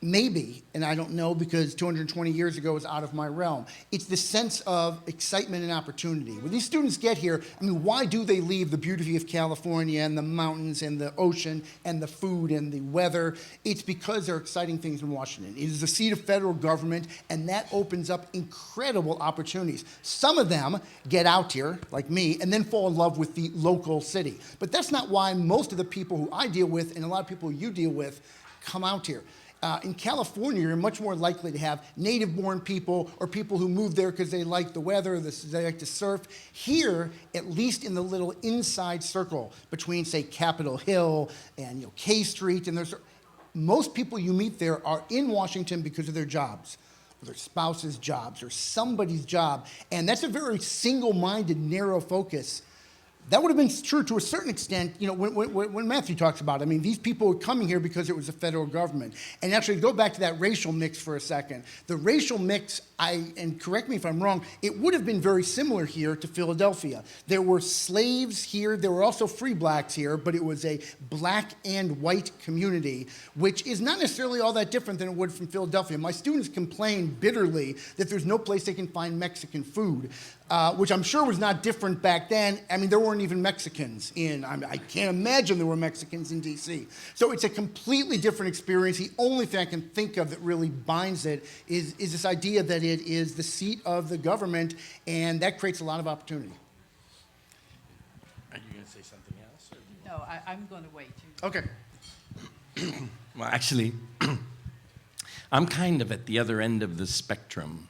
maybe, and I don't know because 220 years ago is out of my realm, it's the sense of excitement and opportunity. When these students get here, why do they leave the beauty of California and the mountains and the ocean and the food and the weather? It's because there are exciting things in Washington. It is the seat of federal government, and that opens up incredible opportunities. Some of them get out here, like me, and then fall in love with the local city. But that's not why most of the people who I deal with and a lot of people you deal with come out here. In California, you're much more likely to have native-born people or people who move there because they like the weather, they like to surf. Here, at least in the little inside circle between, say, Capitol Hill and K Street, and most people you meet there are in Washington because of their jobs, or their spouse's jobs, or somebody's job. And that's a very single-minded, narrow focus. That would have been true to a certain extent, when Matthew talks about it. These people were coming here because it was the federal government. And actually, go back to that racial mix for a second. The racial mix, and correct me if I'm wrong, it would have been very similar here to Philadelphia. There were slaves here. There were also free blacks here, but it was a black and white community, which is not necessarily all that different than it would from Philadelphia. My students complain bitterly that there's no place they can find Mexican food, which I'm sure was not different back then. There weren't even Mexicans I can't imagine there were Mexicans in DC. So it's a completely different experience. The only thing I can think of that really binds it is this idea that it is the seat of the government, and that creates a lot of opportunity. Are you going to say something else? No, I'm going to wait. Okay. Well, actually, I'm kind of at the other end of the spectrum.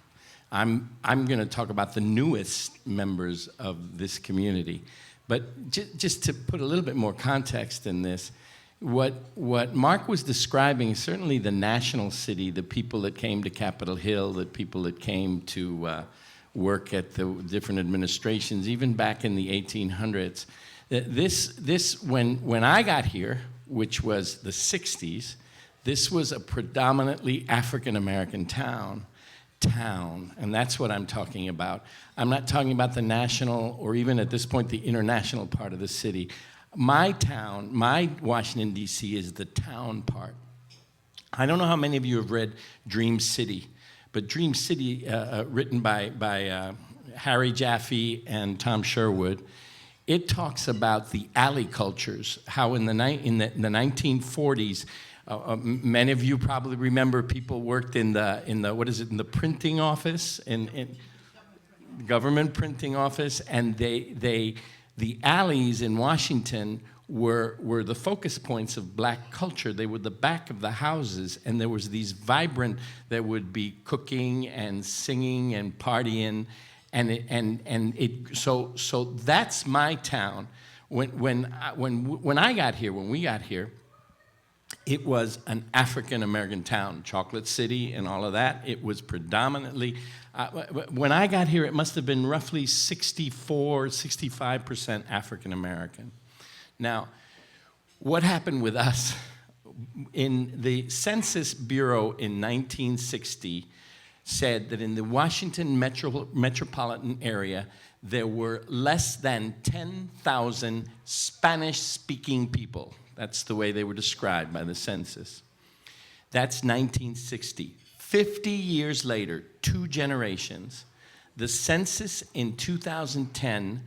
I'm going to talk about the newest members of this community. But just to put a little bit more context in this, what Mark was describing, certainly the national city, the people that came to Capitol Hill, the people that came to work at the different administrations, even back in the 1800s, when I got here, which was the 60s, this was a predominantly African-American town, and that's what I'm talking about. I'm not talking about the national or even at this point the international part of the city. My town, my Washington, D.C. is the town part. I don't know how many of you have read Dream City, but Dream City, written by Harry Jaffe and Tom Sherwood, it talks about the alley cultures, how in the 1940s, many of you probably remember people worked in the printing office, in government printing office, and the alleys in Washington were the focus points of black culture. They were the back of the houses, and there was these vibrant, there would be cooking and singing and partying, so that's my town. When we got here, it was an African-American town, Chocolate City and all of that. It was predominantly, when I got here, it must have been roughly 65% African-American. Now, what happened with us? In the Census Bureau in 1960 said that in the Washington metropolitan area, there were less than 10,000 Spanish-speaking people. That's the way they were described by the census. That's 1960. 50 years later, 2 generations, the census in 2010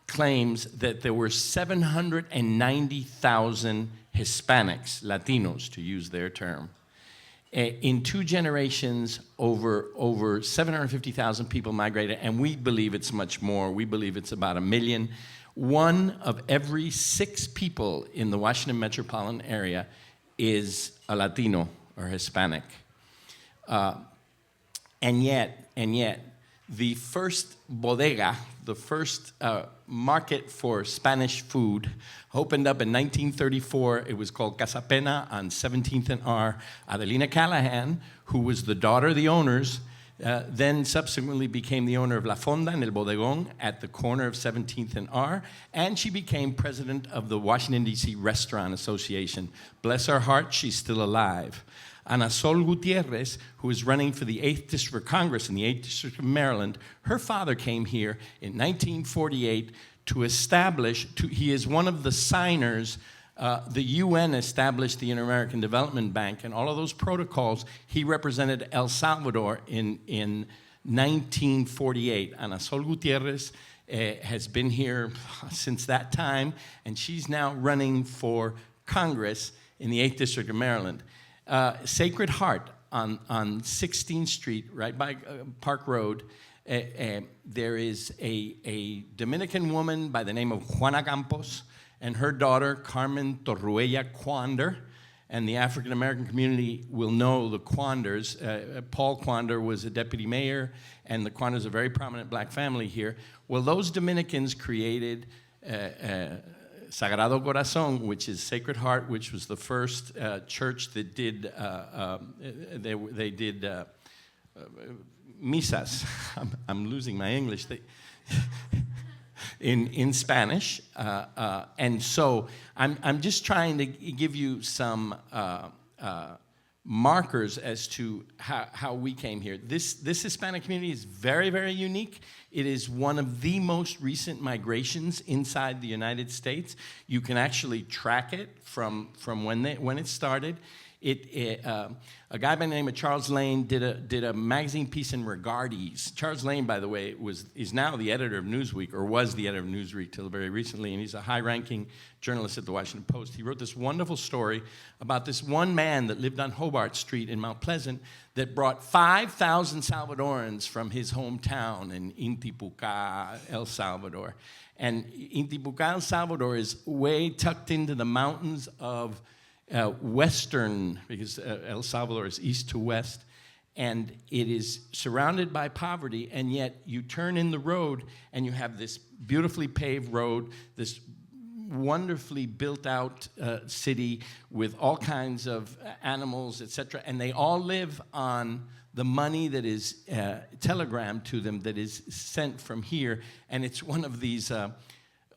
claims that there were 790,000 Hispanics, Latinos, to use their term. In 2 generations, over 750,000 people migrated, and we believe it's much more. We believe it's about 1 million. 1 of every 6 people in the Washington metropolitan area is a Latino or Hispanic. And yet, the first bodega, the first market for Spanish food, opened up in 1934. It was called Casa Pena on 17th and R. Adelina Callahan, who was the daughter of the owners, then subsequently became the owner of La Fonda and El Bodegón at the corner of 17th and R, and she became president of the Washington, D.C. Restaurant Association. Bless her heart, she's still alive. Ana Sol Gutierrez, who is running for the 8th District of Congress in the 8th District of Maryland, her father came here in 1948 to establish, he is one of the signers. The UN established the Inter-American Development Bank, and all of those protocols, he represented El Salvador in 1948. Ana Sol Gutierrez has been here since that time, and she's now running for Congress in the 8th District of Maryland. Sacred Heart on 16th Street, right by Park Road, there is a Dominican woman by the name of Juana Campos and her daughter, Carmen Torruella Quander, and the African-American community will know the Quanders. Paul Quander was a deputy mayor, and the Quanders are a very prominent black family here. Well, those Dominicans created Sagrado Corazón, which is Sacred Heart, which was the first church that did, they did misas. I'm losing my English. In Spanish. And so I'm just trying to give you some markers as to how we came here. This Hispanic community is very, very unique. It is one of the most recent migrations inside the United States. You can actually track it from when it started. A guy by the name of Charles Lane did a magazine piece in Regardes. Charles Lane, by the way, is now the editor of Newsweek, or was the editor of Newsweek till very recently, and he's a high-ranking journalist at the Washington Post. He wrote this wonderful story about this one man that lived on Hobart Street in Mount Pleasant that brought 5,000 Salvadorans from his hometown in Intipucá, El Salvador. And Intipucá, El Salvador is way tucked into the mountains of western, because El Salvador is east to west, and it is surrounded by poverty, and yet you turn in the road and you have this beautifully paved road, this wonderfully built out city with all kinds of animals, etc., and they all live on the money that is telegrammed to them, that is sent from here, and it's one of these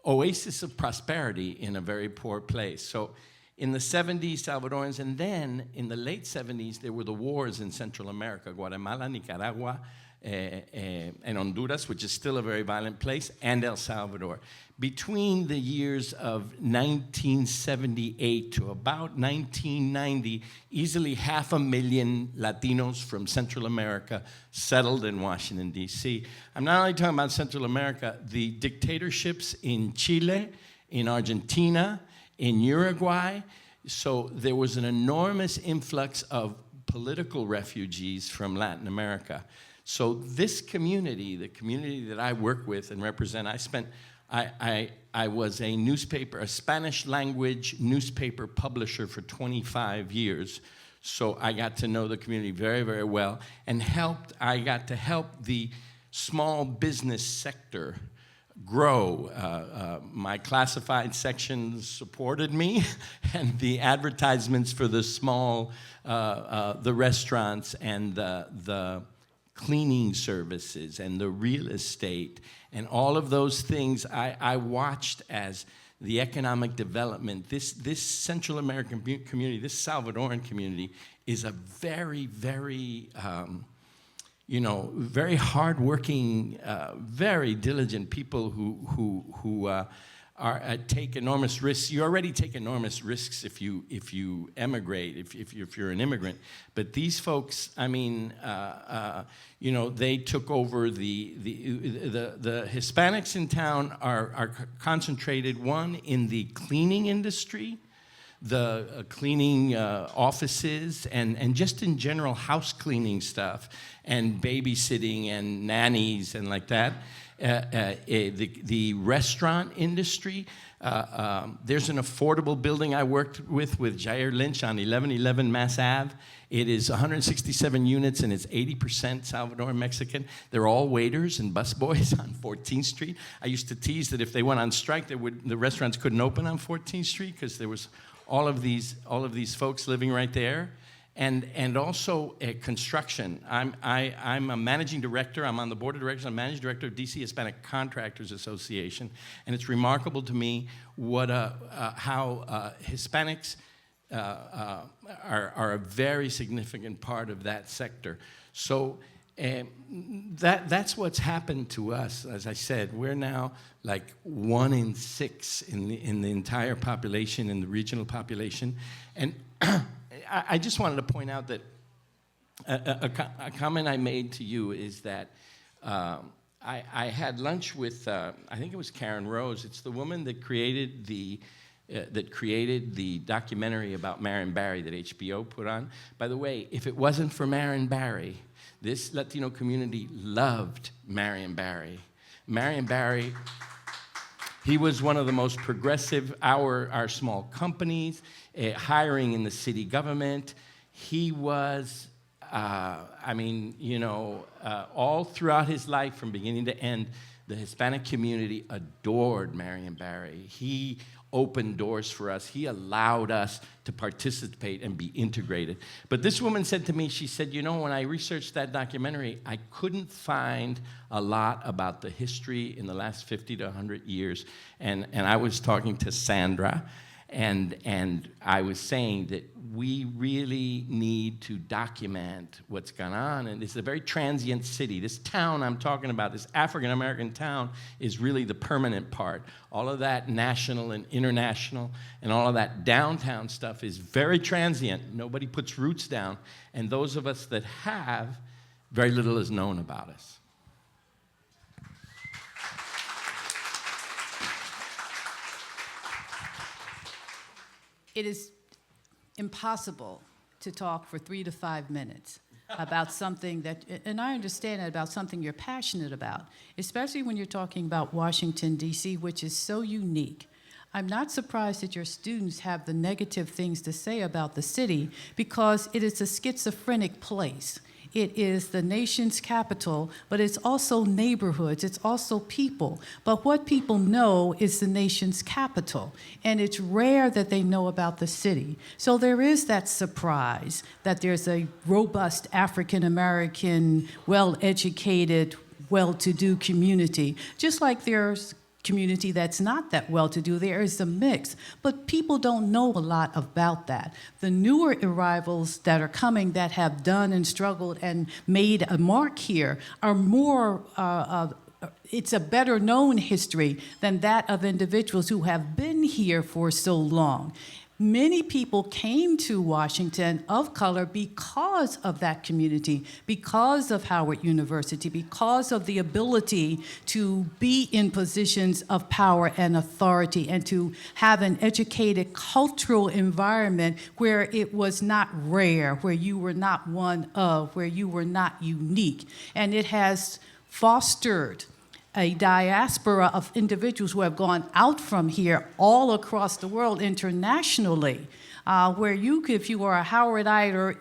oases of prosperity in a very poor place. So in the 70s, Salvadorans, and then in the late 70s, there were the wars in Central America, Guatemala, Nicaragua, and Honduras, which is still a very violent place, and El Salvador. Between the years of 1978 to about 1990, easily 500,000 Latinos from Central America settled in Washington, D.C. I'm not only talking about Central America, the dictatorships in Chile, in Argentina, in Uruguay. So there was an enormous influx of political refugees from Latin America. So this community, the community that I work with and represent, I was a Spanish language newspaper publisher for 25 years. So I got to know the community very, very well, and I got to help the small business sector grow. My classified section supported me, and the advertisements for the small, the restaurants and the cleaning services and the real estate and all of those things I watched as the economic development. This Central American community, this Salvadoran community, is a very, very very hardworking, very diligent people who take enormous risks. You already take enormous risks if you emigrate, if you're an immigrant. But these folks, I mean, they took over the Hispanics in town are concentrated, one, in the cleaning industry, the cleaning offices, and just in general house cleaning stuff, and babysitting and nannies and like that. The restaurant industry. There's an affordable building I worked with Jair Lynch on 1111 Mass Ave. It is 167 units, and it's 80% Salvadoran Mexican. They're all waiters and busboys on 14th Street. I used to tease that if they went on strike, the restaurants couldn't open on 14th Street because there was all of these folks living right there. And also construction. I'm a managing director. I'm on the board of directors. I'm managing director of DC Hispanic Contractors Association, and it's remarkable to me how Hispanics are a very significant part of that sector. So that's what's happened to us. As I said, we're now like 1 in 6 in the entire population, in the regional population, and I just wanted to point out that a comment I made to you is that I had lunch with, I think it was Karen Rose. It's the woman that created the documentary about Marion Barry that HBO put on. By the way, if it wasn't for Marion Barry, this Latino community loved Marion Barry. Marion Barry, he was one of the most progressive, our small companies, hiring in the city government. He was, all throughout his life, from beginning to end, the Hispanic community adored Marion Barry. He opened doors for us. He allowed us to participate and be integrated. But this woman said to me, she said, when I researched that documentary, I couldn't find a lot about the history in the last 50 to 100 years. And I was talking to Sandra, and I was saying that we really need to document what's gone on. And it's a very transient city. This town I'm talking about, this African-American town, is really the permanent part. All of that national and international and all of that downtown stuff is very transient. Nobody puts roots down. And those of us that have, very little is known about us. It is impossible to talk for 3 to 5 minutes about something that, and I understand that, about something you're passionate about, especially when you're talking about Washington, D.C., which is so unique. I'm not surprised that your students have the negative things to say about the city, because it is a schizophrenic place. It is the nation's capital, but it's also neighborhoods, it's also people. But what people know is the nation's capital, and it's rare that they know about the city. So there is that surprise that there's a robust African-American, well-educated, well-to-do community, just like there's community that's not that well-to-do. There is a mix, but people don't know a lot about that. The newer arrivals that are coming, that have done and struggled and made a mark here, are more, it's a better known history than that of individuals who have been here for so long. Many people came to Washington of color because of that community, because of Howard University, because of the ability to be in positions of power and authority, and to have an educated cultural environment where it was not rare, where you were not one of, where you were not unique. And it has fostered a diaspora of individuals who have gone out from here all across the world internationally, where you could, if you are a Howardite,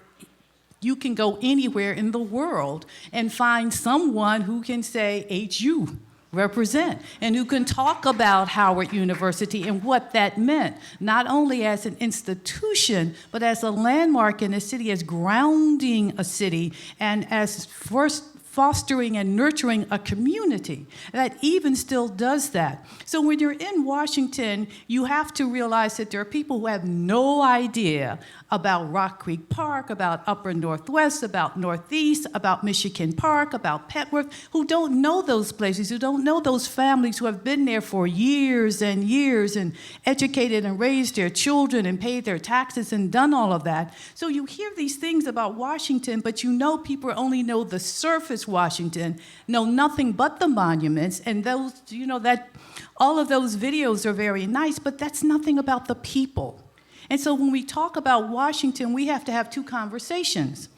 you can go anywhere in the world and find someone who can say HU, represent, and who can talk about Howard University and what that meant, not only as an institution, but as a landmark in a city, as grounding a city, and as fostering and nurturing a community that even still does that. So when you're in Washington, you have to realize that there are people who have no idea about Rock Creek Park, about Upper Northwest, about Northeast, about Michigan Park, about Petworth, who don't know those places, who don't know those families who have been there for years and years and educated and raised their children and paid their taxes and done all of that. So you hear these things about Washington, but you know people only know the surface Washington, know nothing but the monuments, and those, that all of those videos are very nice, but that's nothing about the people. And so when we talk about Washington, we have to have two conversations.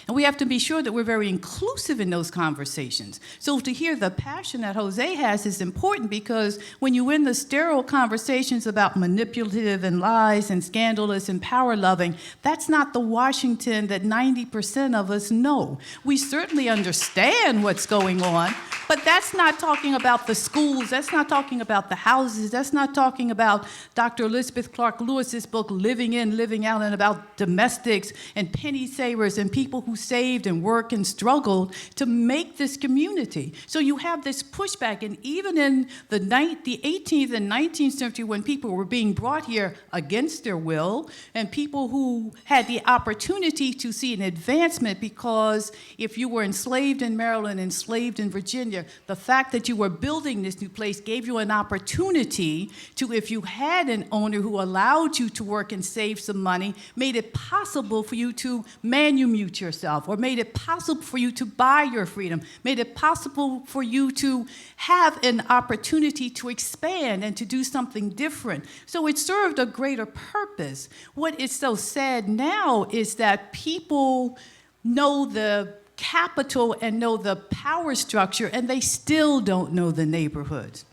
And we have to be sure that we're very inclusive in those conversations. So to hear the passion that Jose has is important, because when you win the sterile conversations about manipulative and lies and scandalous and power-loving, that's not the Washington that 90% of us know. We certainly understand what's going on, but that's not talking about the schools, that's not talking about the houses, that's not talking about Dr. Elizabeth Clark Lewis's book, Living In, Living Out, and about domestics and penny savers and people who saved and worked and struggled to make this community. So you have this pushback, and even in the 18th and 19th century, when people were being brought here against their will, and people who had the opportunity to see an advancement, because if you were enslaved in Maryland, enslaved in Virginia, the fact that you were building this new place gave you an opportunity to, if you had an owner who allowed you to work and save some money, made it possible for you to manumute yourself, or made it possible for you to buy your freedom, made it possible for you to have an opportunity to expand and to do something different. So it served a greater purpose. What is so sad now is that people know the capital and know the power structure, and they still don't know the neighborhoods.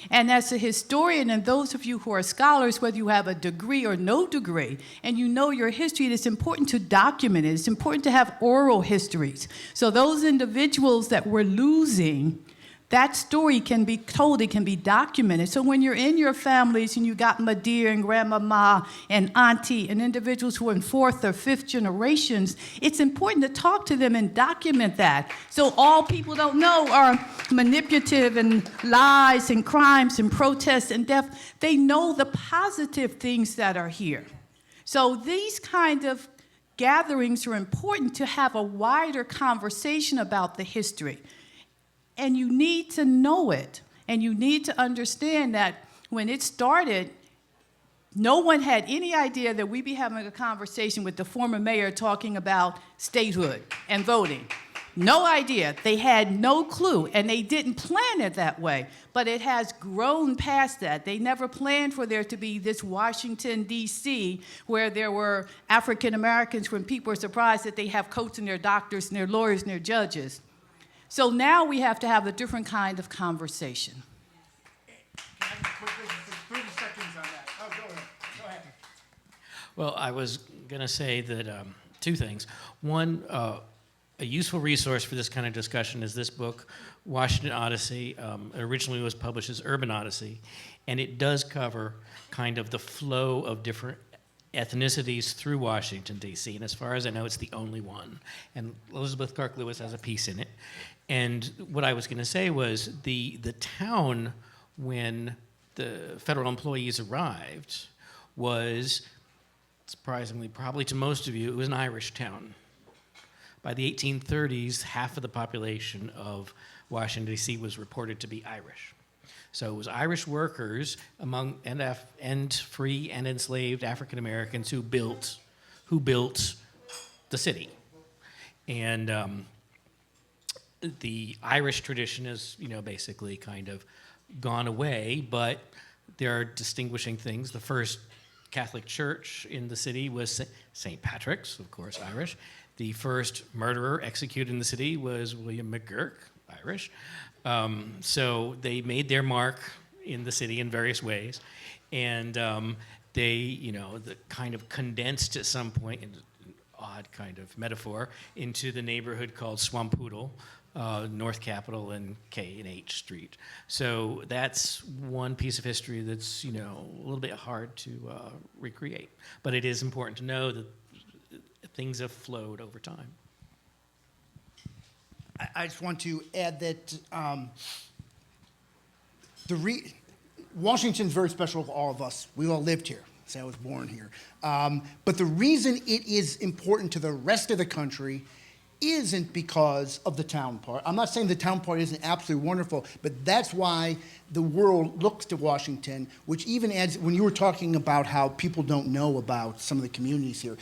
And as a historian, and those of you who are scholars, whether you have a degree or no degree, and you know your history, it is important to document it. It's important to have oral histories. So those individuals that we're losing, that story can be told, it can be documented. So when you're in your families and you got Madeir and Grandmama and Auntie and individuals who are in fourth or fifth generations, it's important to talk to them and document that. So all people don't know are manipulative and lies and crimes and protests and death. They know the positive things that are here. So these kind of gatherings are important to have a wider conversation about the history. And you need to know it, and you need to understand that when it started, no one had any idea that we'd be having a conversation with the former mayor talking about statehood and voting. No idea. They had no clue, and they didn't plan it that way. But it has grown past that. They never planned for there to be this Washington, D.C., where there were African Americans, when people were surprised that they have coats and their doctors and their lawyers and their judges. So now we have to have a different kind of conversation. Can I have a quick 30 seconds on that? Oh, go ahead. Well, I was going to say that two things. One, a useful resource for this kind of discussion is this book, Washington Odyssey. It originally was published as Urban Odyssey, and it does cover kind of the flow of different ethnicities through Washington, D.C., and as far as I know, it's the only one. And Elizabeth Clark Lewis has a piece in it. And what I was going to say was the town, when the federal employees arrived, was, surprisingly, probably to most of you, it was an Irish town. By the 1830s, half of the population of Washington, D.C. was reported to be Irish. So it was Irish workers among and free and enslaved African Americans who built the city. And the Irish tradition is, basically kind of gone away, but there are distinguishing things. The first Catholic church in the city was St. Patrick's, of course, Irish. The first murderer executed in the city was William McGurk, Irish. So they made their mark in the city in various ways, and they, the kind of condensed at some point, in an odd kind of metaphor, into the neighborhood called Swampoodle, North Capitol and K and H Street. So that's one piece of history that's, a little bit hard to recreate, but it is important to know that things have flowed over time. I just want to add that Washington's very special to all of us. We all lived here. Say I was born here. But the reason it is important to the rest of the country isn't because of the town part. I'm not saying the town part isn't absolutely wonderful, but that's why the world looks to Washington, which even adds, when you were talking about how people don't know about some of the communities here,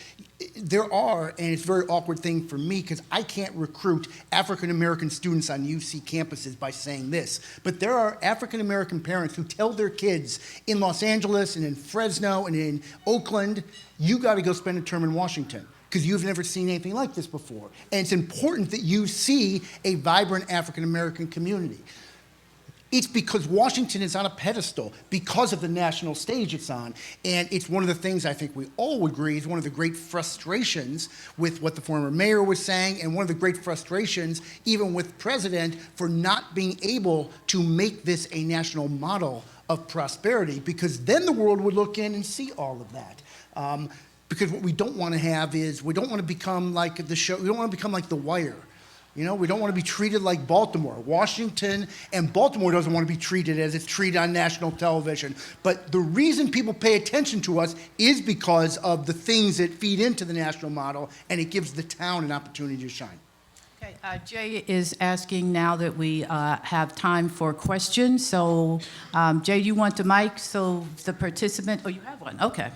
there are, and it's a very awkward thing for me because I can't recruit African-American students on UC campuses by saying this, but there are African-American parents who tell their kids in Los Angeles and in Fresno and in Oakland, you got to go spend a term in Washington. because you've never seen anything like this before. And it's important that you see a vibrant African American community. It's because Washington is on a pedestal because of the national stage it's on. And it's one of the things I think we all agree is one of the great frustrations with what the former mayor was saying, and one of the great frustrations even with President for not being able to make this a national model of prosperity, because then the world would look in and see all of that. Because what we don't want to have is, we don't want to become like the show, we don't want to become like The Wire. You know, we don't want to be treated like Baltimore. Washington and Baltimore doesn't want to be treated as it's treated on national television. But the reason people pay attention to us is because of the things that feed into the national model, and it gives the town an opportunity to shine. Okay, Jay is asking now that we have time for questions. So, Jay, you want the mic so the participant, oh, you have one, okay.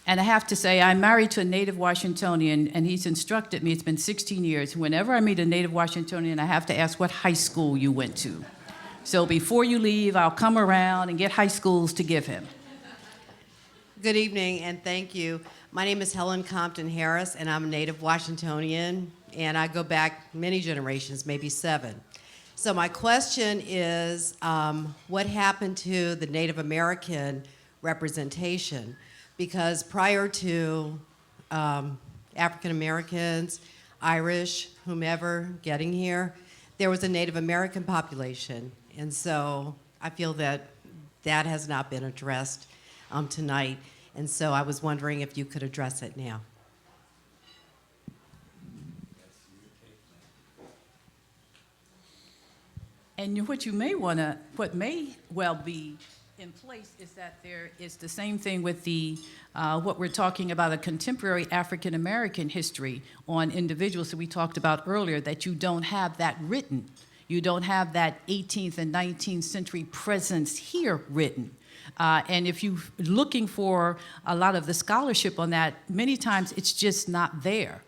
And I have to say, I'm married to a native Washingtonian, and he's instructed me, it's been 16 years, whenever I meet a native Washingtonian, I have to ask what high school you went to. So before you leave, I'll come around and get high schools to give him. Good evening, and thank you. My name is Helen Compton Harris, and I'm a native Washingtonian, and I go back many generations, maybe 7. So my question is, what happened to the Native American representation? Because prior to African Americans, Irish, whomever getting here, there was a Native American population. And so I feel that that has not been addressed tonight. And so I was wondering if you could address it now. And what you may want to, what may well be in place is that there is the same thing with the, what we're talking about, a contemporary African-American history on individuals that we talked about earlier, that you don't have that written. You don't have that 18th and 19th century presence here written. And if you're looking for a lot of the scholarship on that, many times it's just not there.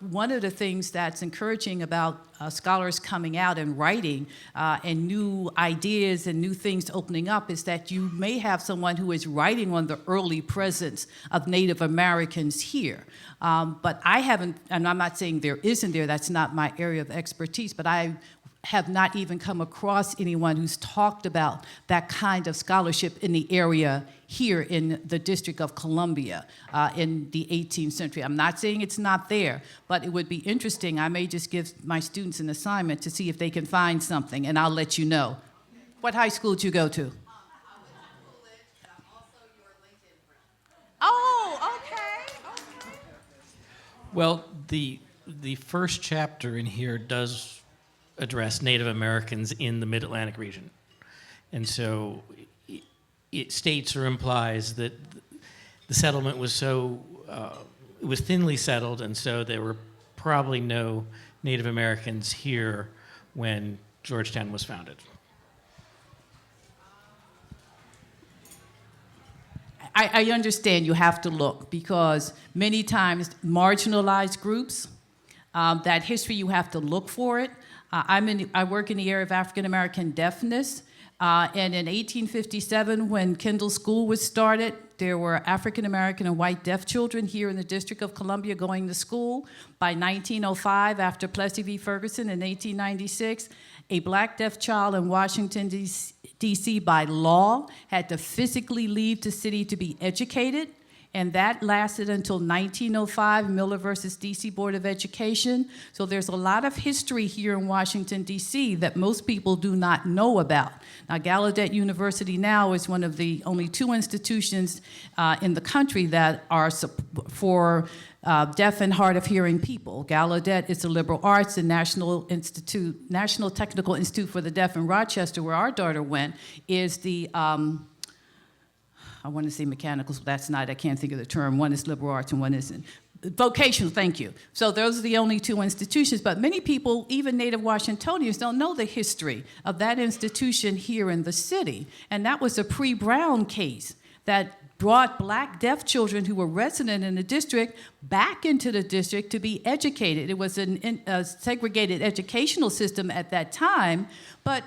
One of the things that's encouraging about scholars coming out and writing and new ideas and new things opening up is that you may have someone who is writing on the early presence of Native Americans here. But I haven't, and I'm not saying there isn't there, that's not my area of expertise, but I have not even come across anyone who's talked about that kind of scholarship in the area here in the District of Columbia in the 18th century. I'm not saying it's not there, but it would be interesting. I may just give my students an assignment to see if they can find something, and I'll let you know. What high school did you go to? Oh, okay. Well, the first chapter in here does address Native Americans in the Mid-Atlantic region. And so it states or implies that the settlement was so, it was thinly settled, and so there were probably no Native Americans here when Georgetown was founded. I understand you have to look, because many times marginalized groups, that history, you have to look for it. I work in the area of African American deafness, and in 1857, when Kendall School was started, there were African American and white deaf children here in the District of Columbia going to school. By 1905, after Plessy v. Ferguson in 1896, a black deaf child in Washington, D.C. by law had to physically leave the city to be educated. And that lasted until 1905, Miller versus DC Board of Education. So there's a lot of history here in Washington, D.C. that most people do not know about. Now, Gallaudet University now is one of the only 2 institutions in the country that are for deaf and hard of hearing people. Gallaudet is the liberal arts, and National Technical Institute for the Deaf in Rochester, where our daughter went, is the I want to say mechanicals, but that's not, I can't think of the term. One is liberal arts and one isn't. Vocational, thank you. So those are the only 2 institutions, but many people, even Native Washingtonians, don't know the history of that institution here in the city. And that was a pre-Brown case that brought black deaf children who were resident in the district back into the district to be educated. It was a segregated educational system at that time, but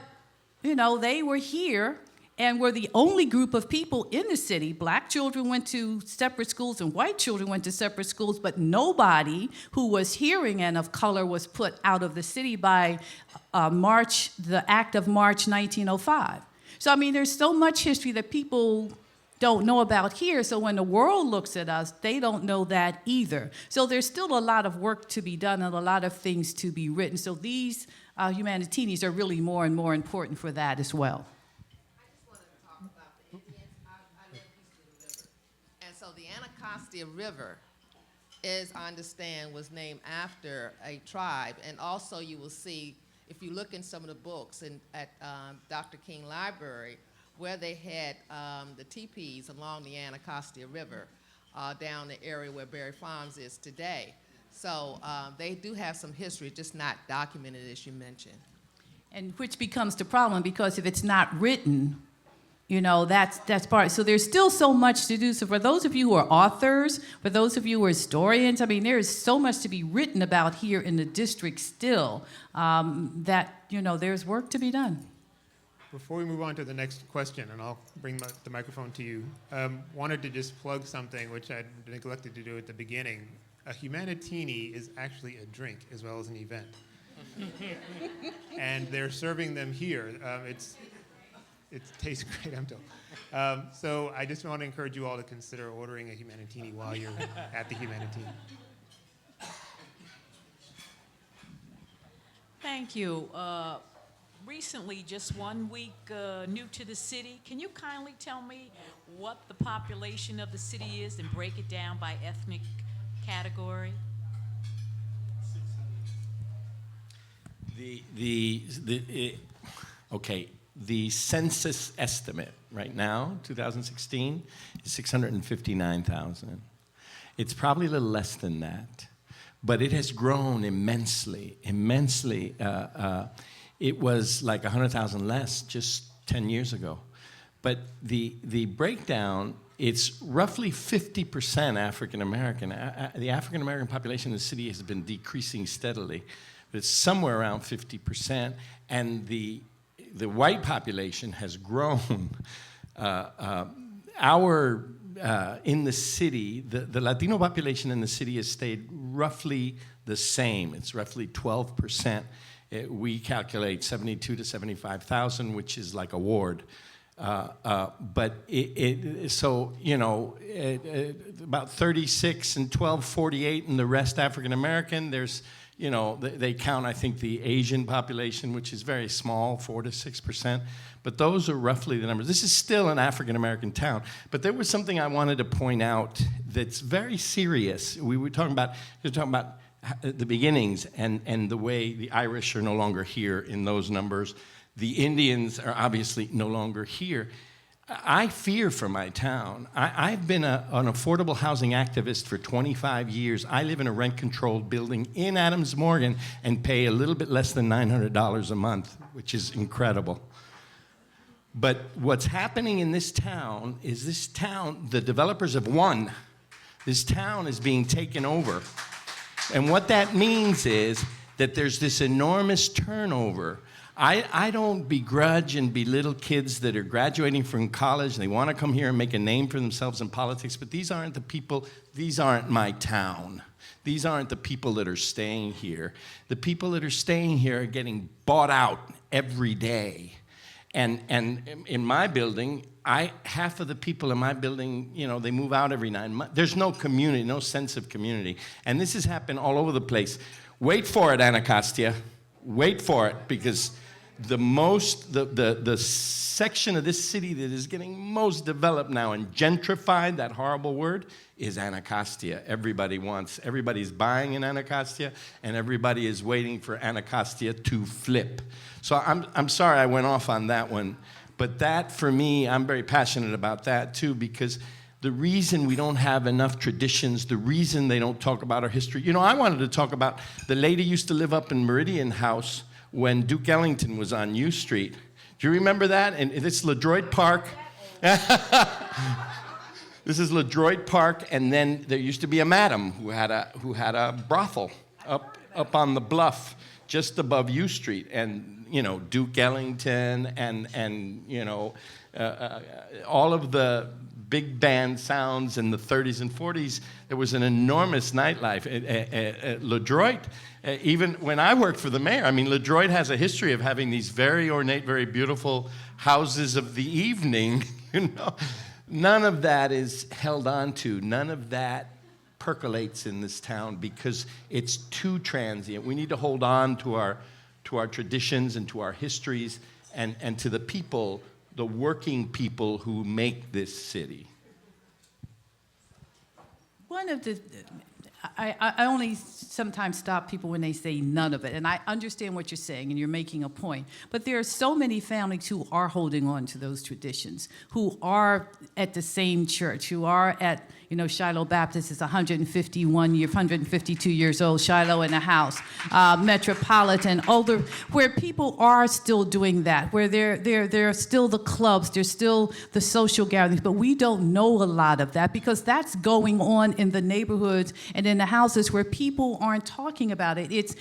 they were here and were the only group of people in the city. Black children went to separate schools and white children went to separate schools, but nobody who was hearing and of color was put out of the city by the Act of March 1905. So, I mean, there's so much history that people don't know about here, so when the world looks at us, they don't know that either. So there's still a lot of work to be done and a lot of things to be written. So these Humanitides are really more and more important for that as well. And so the Anacostia River is, I understand, was named after a tribe. And also you will see, if you look in some of the books at Dr. King Library, where they had the teepees along the Anacostia River down the area where Berry Farms is today. So they do have some history, just not documented, as you mentioned. And which becomes the problem, because if it's not written, that's part. So there's still so much to do. So for those of you who are authors, for those of you who are historians, I mean, there is so much to be written about here in the district still that, there's work to be done. Before we move on to the next question, and I'll bring the microphone to you, wanted to just plug something which I neglected to do at the beginning. A humanitini is actually a drink as well as an event. And they're serving them here. It tastes great, I'm told. So I just want to encourage you all to consider ordering a humanitini while you're at the humanitini. Thank you. Recently, just 1 week new to the city, can you kindly tell me what the population of the city is and break it down by ethnic category? The census estimate right now, 2016, is 659,000. It's probably a little less than that, but it has grown immensely. It was like 100,000 less just 10 years ago. But the breakdown, it's roughly 50% African American. The African American population in the city has been decreasing steadily, but it's somewhere around 50%. And the white population has grown. In the city, the Latino population in the city has stayed roughly the same. It's roughly 12%. We calculate 72 to 75,000, which is like a ward. But about 36 and 12, 48, and the rest African American. There's, they count, I think, the Asian population, which is very small, 4 to 6%. But those are roughly the numbers. This is still an African American town. But there was something I wanted to point out that's very serious. We were talking about the beginnings and the way the Irish are no longer here in those numbers. The Indians are obviously no longer here. I fear for my town. I've been an affordable housing activist for 25 years. I live in a rent-controlled building in Adams Morgan and pay a little bit less than $900 a month, which is incredible. But what's happening in this town is the developers have won. This town is being taken over. And what that means is that there's this enormous turnover. I don't begrudge and belittle kids that are graduating from college. They want to come here and make a name for themselves in politics, but these aren't the people, these aren't my town. These aren't the people that are staying here. The people that are staying here are getting bought out every day. And in my building, half of the people in my building, they move out every 9 months. There's no community, no sense of community. And this has happened all over the place. Wait for it, Anacostia. Wait for it, because the section of this city that is getting most developed now and gentrified, that horrible word, is Anacostia. Everybody's buying in Anacostia, and everybody is waiting for Anacostia to flip. So I'm sorry I went off on that one, but that, for me, I'm very passionate about that too, because the reason we don't have enough traditions, the reason they don't talk about our history. I wanted to talk about the lady used to live up in Meridian House when Duke Ellington was on U Street. Do you remember that? And it's LaDroit Park. This is LaDroit Park, and then there used to be a madam who had a brothel up on the bluff just above U Street, and Duke Ellington, and all of the big band sounds in the 30s and 40s. There was an enormous nightlife. LeDroit, even when I worked for the mayor, I mean, LeDroit has a history of having these very ornate, very beautiful houses of the evening. None of that is held on to. None of that percolates in this town because it's too transient. We need to hold on to our traditions and to our histories and to the people, the working people who make this city. One of the, I only sometimes stop people when they say none of it, and I understand what you're saying, and you're making a point. But there are so many families who are holding on to those traditions, who are at the same church, who are at, Shiloh Baptist is 152 years old, Shiloh in the house, Metropolitan, older, where people are still doing that, where there are still the clubs, there's still the social gatherings, but we don't know a lot of that because that's going on in the neighborhoods and in the houses where people aren't talking about it.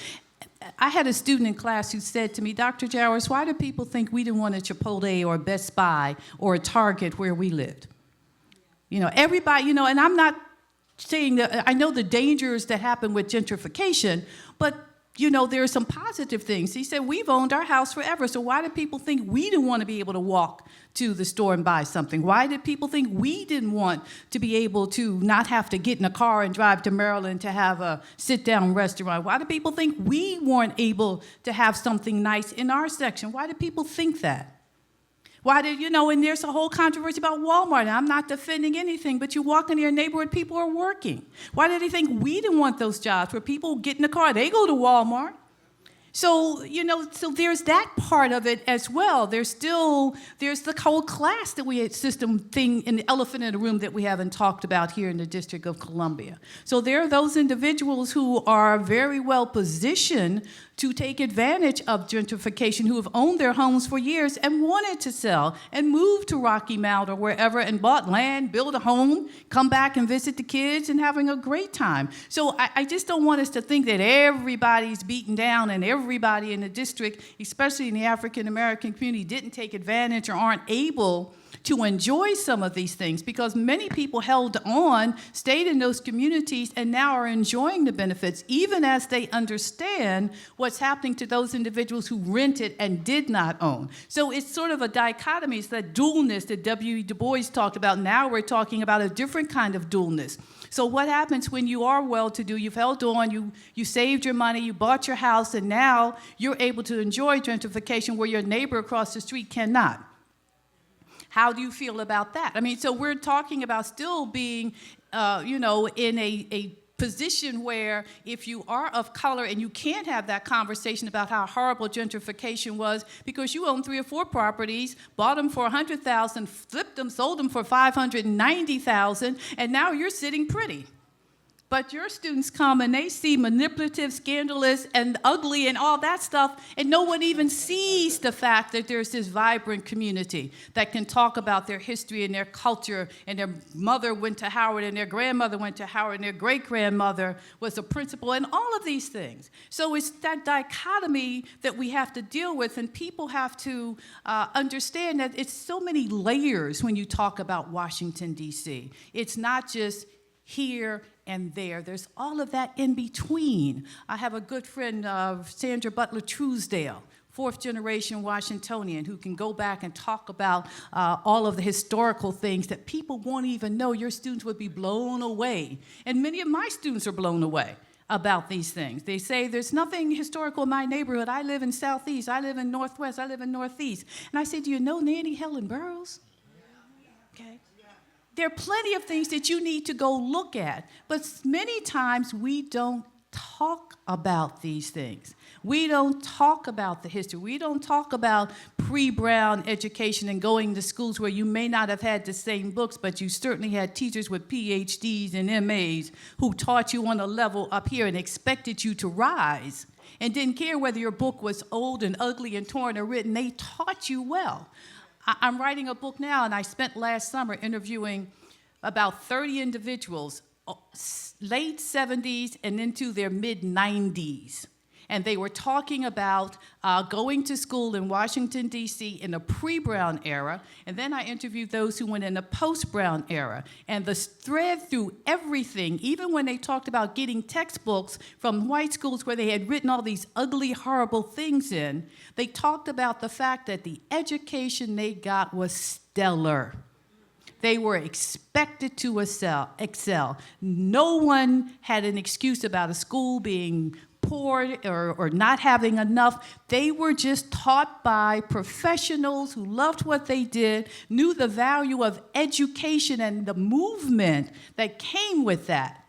I had a student in class who said to me, Dr. Jowers, why do people think we didn't want a Chipotle or a Best Buy or a Target where we lived? Everybody, and I'm not saying that, I know the dangers that happen with gentrification, but, there are some positive things. He said, we've owned our house forever, so why do people think we didn't want to be able to walk to the store and buy something? Why did people think we didn't want to be able to not have to get in a car and drive to Maryland to have a sit-down restaurant? Why do people think we weren't able to have something nice in our section? Why do people think that? Why did, and there's a whole controversy about Walmart. And I'm not defending anything, but you walk in your neighborhood, people are working. Why did they think we didn't want those jobs where people get in the car, they go to Walmart? So, so there's that part of it as well. There's the whole class system thing in the elephant in the room that we haven't talked about here in the District of Columbia. So there are those individuals who are very well positioned to take advantage of gentrification, who have owned their homes for years and wanted to sell and move to Rocky Mount or wherever and bought land, build a home, come back and visit the kids and having a great time. So I just don't want us to think that everybody's beaten down and everybody in the district, especially in the African American community, didn't take advantage or aren't able to enjoy some of these things, because many people held on, stayed in those communities, and now are enjoying the benefits, even as they understand what's happening to those individuals who rented and did not own. So it's sort of a dichotomy. It's that dualness that W. Du Bois talked about. Now we're talking about a different kind of dualness. So what happens when you are well-to-do, you've held on, you saved your money, you bought your house, and now you're able to enjoy gentrification where your neighbor across the street cannot? How do you feel about that? I mean, so we're talking about still being, in a position where if you are of color and you can't have that conversation about how horrible gentrification was because you own 3 or 4 properties, bought them for $100,000, flipped them, sold them for $590,000, and now you're sitting pretty. But your students come and they see manipulative, scandalous, and ugly and all that stuff, and no one even sees the fact that there's this vibrant community that can talk about their history and their culture, and their mother went to Howard, and their grandmother went to Howard, and their great-grandmother was a principal, and all of these things. So it's that dichotomy that we have to deal with, and people have to understand that it's so many layers when you talk about Washington, D.C. It's not just here and there. There's all of that in between. I have a good friend, Sandra Butler Truesdale, 4th generation Washingtonian, who can go back and talk about all of the historical things that people won't even know. Your students would be blown away. And many of my students are blown away about these things. They say, there's nothing historical in my neighborhood. I live in Southeast, I live in Northwest, I live in Northeast. And I say, do you know Nanny Helen Burroughs? Okay. There are plenty of things that you need to go look at, but many times we don't talk about these things. We don't talk about the history. We don't talk about pre-Brown education and going to schools where you may not have had the same books, but you certainly had teachers with PhDs and MAs who taught you on a level up here and expected you to rise and didn't care whether your book was old and ugly and torn or written. They taught you well. I'm writing a book now, and I spent last summer interviewing about 30 individuals, late 70s and into their mid-90s. and they were talking about going to school in Washington, D.C. in the pre-Brown era, and then I interviewed those who went in the post-Brown era. And the thread through everything, even when they talked about getting textbooks from white schools where they had written all these ugly, horrible things in, they talked about the fact that the education they got was stellar. They were expected to excel. No one had an excuse about a school being poor or not having enough. They were just taught by professionals who loved what they did, knew the value of education and the movement that came with that,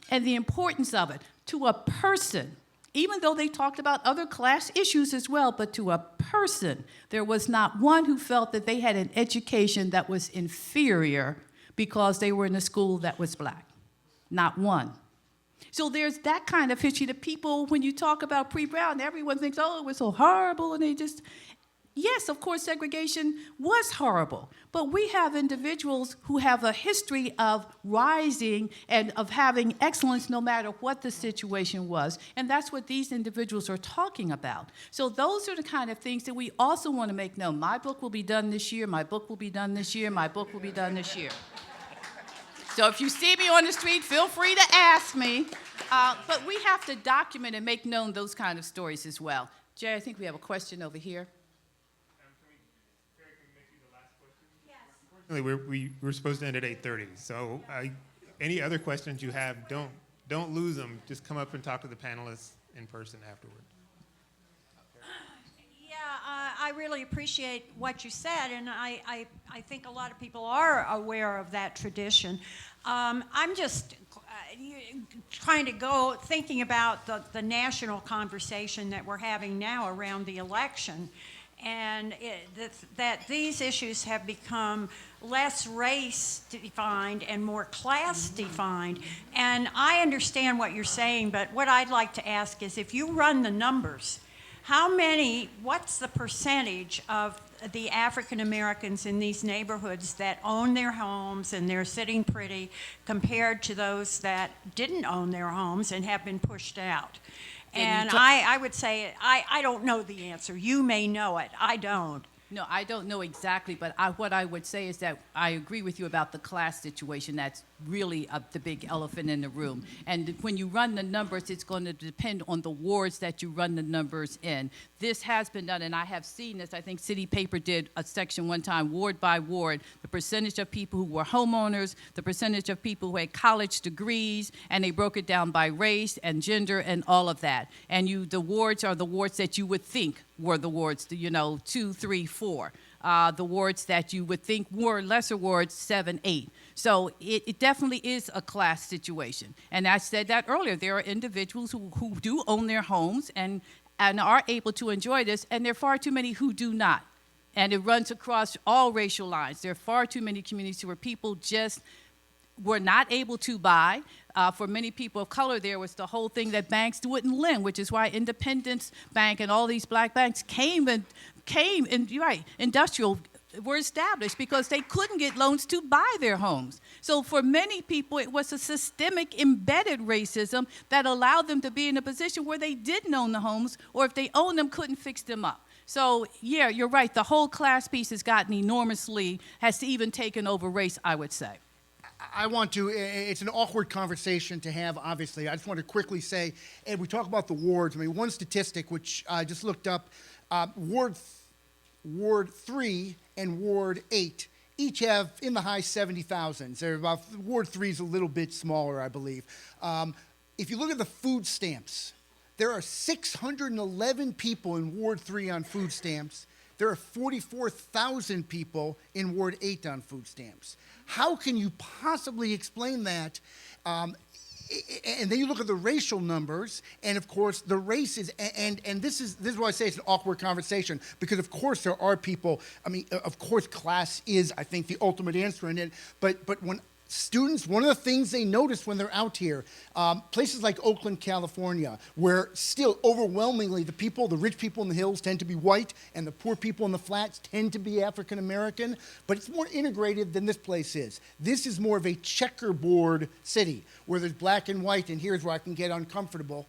and the importance of it to a person. Even though they talked about other class issues as well, but to a person, there was not one who felt that they had an education that was inferior because they were in a school that was black. Not one. So there's that kind of history that people, when you talk about pre-Brown, everyone thinks, oh, it was so horrible, and they just, yes, of course, segregation was horrible, but we have individuals who have a history of rising and of having excellence no matter what the situation was, and that's what these individuals are talking about. So those are the kind of things that we also want to make known. My book will be done this year, my book will be done this year, my book will be done this year. So if you see me on the street, feel free to ask me, but we have to document and make known those kind of stories as well. Jay, I think we have a question over here. We were supposed to end at 8:30, so any other questions you have, don't lose them. Just come up and talk to the panelists in person afterward. Yeah, I really appreciate what you said, and I think a lot of people are aware of that tradition. I'm just trying to thinking about the national conversation that we're having now around the election, and that these issues have become less race-defined and more class-defined. And I understand what you're saying, but what I'd like to ask is, if you run the numbers, what's the percentage of the African Americans in these neighborhoods that own their homes and they're sitting pretty compared to those that didn't own their homes and have been pushed out? And I would say, I don't know the answer. You may know it. I don't. No, I don't know exactly, but what I would say is that I agree with you about the class situation. That's really the big elephant in the room. And when you run the numbers, it's going to depend on the wards that you run the numbers in. This has been done, and I have seen this. I think City Paper did a section one time, ward by ward, the percentage of people who were homeowners, the percentage of people who had college degrees, and they broke it down by race and gender and all of that. And the wards are the wards that you would think were the wards, 2, 3, 4. The wards that you would think were lesser wards, 7, 8. So it definitely is a class situation. And I said that earlier. There are individuals who do own their homes and are able to enjoy this, and there are far too many who do not. And it runs across all racial lines. There are far too many communities where people just were not able to buy. For many people of color, there was the whole thing that banks wouldn't lend, which is why Independence Bank and all these black banks came and you're right, industrial were established because they couldn't get loans to buy their homes. So for many people, it was a systemic embedded racism that allowed them to be in a position where they didn't own the homes, or if they owned them, couldn't fix them up. So yeah, you're right, the whole class piece has even taken over race, I would say. It's an awkward conversation to have, obviously. I just want to quickly say, and we talk about the wards. I mean, one statistic, which I just looked up, Ward 3 and Ward 8 each have in the high 70,000s. They're about, Ward 3 is a little bit smaller, I believe. If you look at the food stamps, there are 611 people in Ward 3 on food stamps. There are 44,000 people in Ward 8 on food stamps. How can you possibly explain that? And then you look at the racial numbers, and of course the races, and this is why I say it's an awkward conversation, because of course there are people, I mean, of course class is, I think, the ultimate answer in it, but when students, one of the things they notice when they're out here, places like Oakland, California, where still overwhelmingly the rich people in the hills tend to be white and the poor people in the flats tend to be African American, but it's more integrated than this place is. This is more of a checkerboard city where there's black and white, and here's where I can get uncomfortable.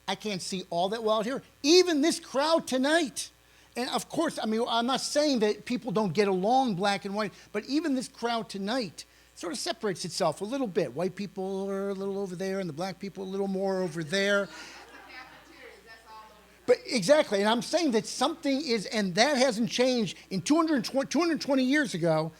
I can't see all that well out here. Even this crowd tonight. And of course, I mean, I'm not saying that people don't get along black and white, but even this crowd tonight sort of separates itself a little bit. White people are a little over there and the black people a little more over there. But exactly, and I'm saying that something is, and that hasn't changed. In 220 years ago,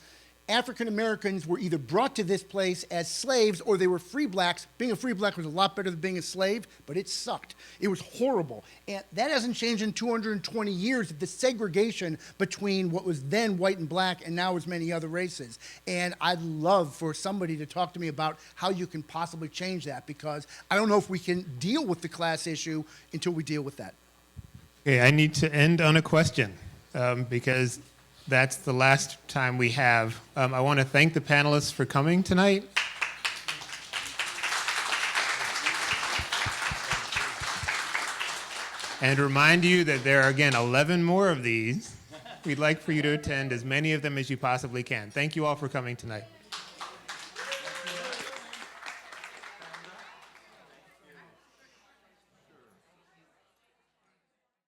African Americans were either brought to this place as slaves or they were free blacks. Being a free black was a lot better than being a slave, but it sucked. It was horrible. And that hasn't changed in 220 years, the segregation between what was then white and black and now as many other races. And I'd love for somebody to talk to me about how you can possibly change that, because I don't know if we can deal with the class issue until we deal with that. Okay, I need to end on a question because that's the last time we have. I want to thank the panelists for coming tonight. And remind you that there are, again, 11 more of these. We'd like for you to attend as many of them as you possibly can. Thank you all for coming tonight.